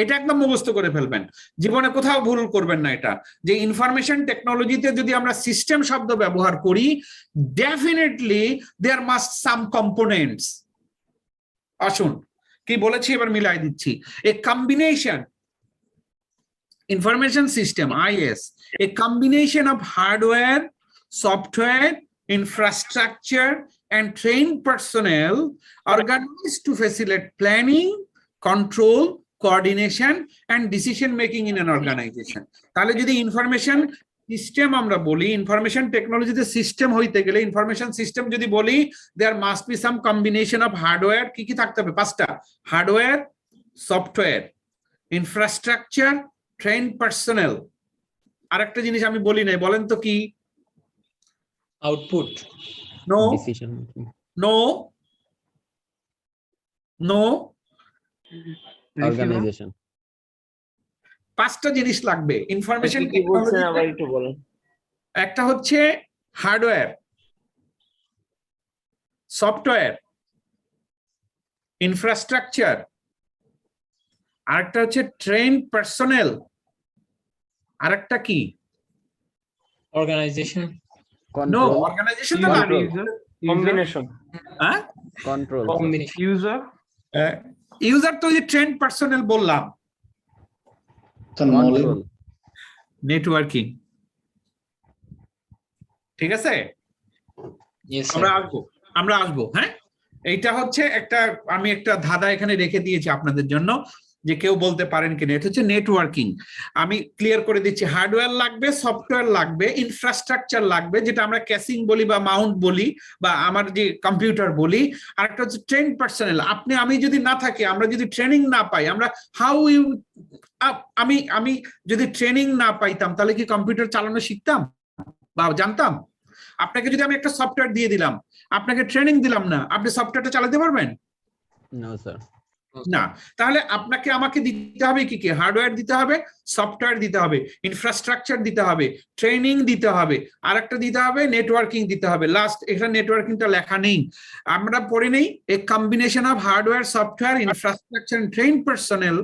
এটা একদম মুখস্থ করে ফেলবেন, জীবনে কোথাও ভুল করবেন না। এটা যে ইনফরমেশন টেকনোলজিতে যদি আমরা সিস্টেম শব্দ ব্যবহার করি, definitely there must some components. আসুন কি বলেছি এবার মিলাই দিচ্ছি। A combination, information system, IS, a combination of hardware, software, infrastructure, and trained personnel organized to facilitate planning, control, coordination, and decision making in an organization. তাহলে যদি information system আমরা বলি, ইনফরমেশন টেকনোলজিতে সিস্টেম হইতে গেলে, ইনফরমেশন সিস্টেম যদি বলি, there must be some combination of hardware. কি কি থাকতে হবে? 5টা: hardware, software, infrastructure, train personnel. আরেকটা জিনিস আমি বলি নাই, বলেন তো কি? Output. No Decision making. No no Organization. 5টা জিনিস লাগবে ইনফরমেশন কি বলছেন আবার টেকনোলজি। একটু বলেন। একটা হচ্ছে হার্ডওয়্যার, সফটওয়্যার, ইনফ্রাস্ট্রাকচার, আরেকটা হচ্ছে ট্রেন পার্সোনেল, আরেকটা কি? Organization. No, Control. অর্গানাইজেশন তো না। কম্বিনেশন। হ্যাঁ, Control. Combination. ইউজার তো যে ট্রেন পার্সোনেল বললাম। Control. নেটওয়ার্কিং। ঠিক আছে, Yes, sir. আমরা আসবো। হ্যাঁ, এইটা হচ্ছে একটা, আমি একটা ধাঁধা এখানে রেখে দিয়েছি আপনাদের জন্য, যে কেউ বলতে পারেন কিনা। এটা হচ্ছে নেটওয়ার্কিং। আমি ক্লিয়ার করে দিচ্ছি, হার্ডওয়্যার লাগবে, সফটওয়্যার লাগবে, ইনফ্রাস্ট্রাকচার লাগবে, যেটা আমরা ক্যাসিং বলি বা মাউন্ট বলি বা আমার যে কম্পিউটার বলি। আর একটা হচ্ছে ট্রেন পার্সোনেল। আমি যদি না থাকি, আমরা যদি ট্রেনিং না পাই, আমরা আমি যদি ট্রেনিং না পাইতাম, তাহলে কি কম্পিউটার চালানো শিখতাম বা জানতাম? আপনাকে যদি আমি একটা সফটওয়্যার দিয়ে দিলাম, আপনাকে ট্রেনিং দিলাম না, আপনি সফটওয়্যারটা চালাতে পারবেন No, sir. না। তাহলে আপনাকে আমাকে দিতে হবে কি কি? হার্ডওয়্যার দিতে হবে, সফটওয়্যার দিতে হবে, ইনফ্রাস্ট্রাকচার দিতে হবে, ট্রেনিং দিতে হবে, আর একটা দিতে হবে নেটওয়ার্কিং দিতে হবে। লাস্ট এখানে নেটওয়ার্কিংটা লেখা নেই, আমরা পড়ে নেই। A combination of hardware, software, infrastructure, train personnel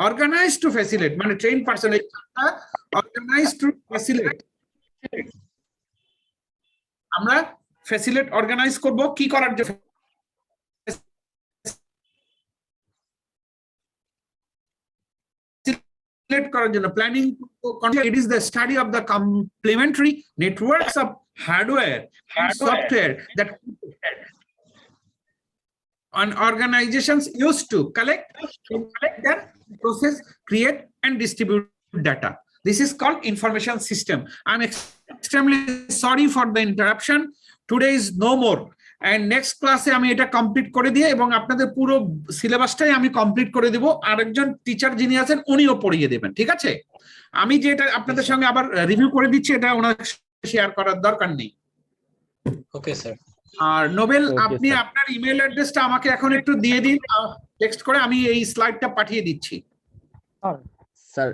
organized to facilitate, মানে train personnel organized to facilitate. আমরা ফ্যাসিলিটেট অর্গানাইজ করব কি করার জন্য? করার জন্য planning. It is the study of the complementary networks of hardware and software that and organizations used to collect, then process, create, and distribute data. This is called information system. I'm extremely sorry for the interruption. Today is no more. And next class আমি এটা complete করে দিয়ে এবং আপনাদের পুরো সিলেবাসটাই আমি complete করে দেব, আরেকজন টিচার যিনি আছেন উনিও পড়িয়ে দেবেন, ঠিক আছে? আমি যেটা আপনাদের সঙ্গে আবার রিভিউ করে দিচ্ছি, এটা ওনার শেয়ার করার দরকার নেই। Okay sir. আর নোবেল, আপনি আপনার ইমেল অ্যাড্রেসটা আমাকে এখন একটু দিয়ে দিন টেক্সট করে, আমি এই স্লাইডটা পাঠিয়ে দিচ্ছি। স্যার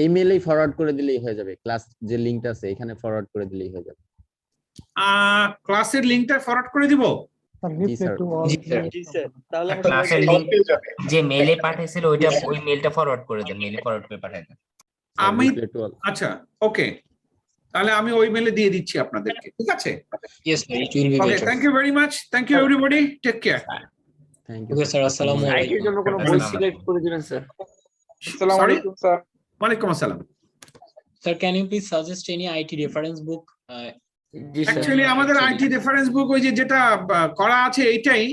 এই মেইলেই ফরওয়ার্ড করে দিলেই হয়ে যাবে, ক্লাস যে লিংকটা আছে এখানে ফরওয়ার্ড করে দিলেই হয়ে যাবে। ক্লাসের লিংকটা ফরওয়ার্ড করে দিব? জি স্যার। তাহলে ক্লাসের লিংক যে মেইলে পাঠিয়েছিল ওইটা, ওই মেইলটা ফরওয়ার্ড করে দেন, মেইলে ফরওয়ার্ড করে পাঠিয়ে দেন। আমি আচ্ছা, ওকে, তাহলে আমি ওই মেইলে দিয়ে দিচ্ছি আপনাদেরকে, ঠিক আছে? Yes sir, it will be okay, better. Thank you very much, thank you everybody, take care. Thank you. Okay sir, আসসালামু আইটির আলাইকুম। জন্য কোনো বই সিলেক্ট করে দিবেন স্যার। আসসালামু আলাইকুম স্যার। ওয়ালাইকুম আসসালাম। Sir, can you please suggest any IT reference book? G sir. Actually আমাদের আইটি রেফারেন্স বুক ওই যেটা করা আছে এইটাই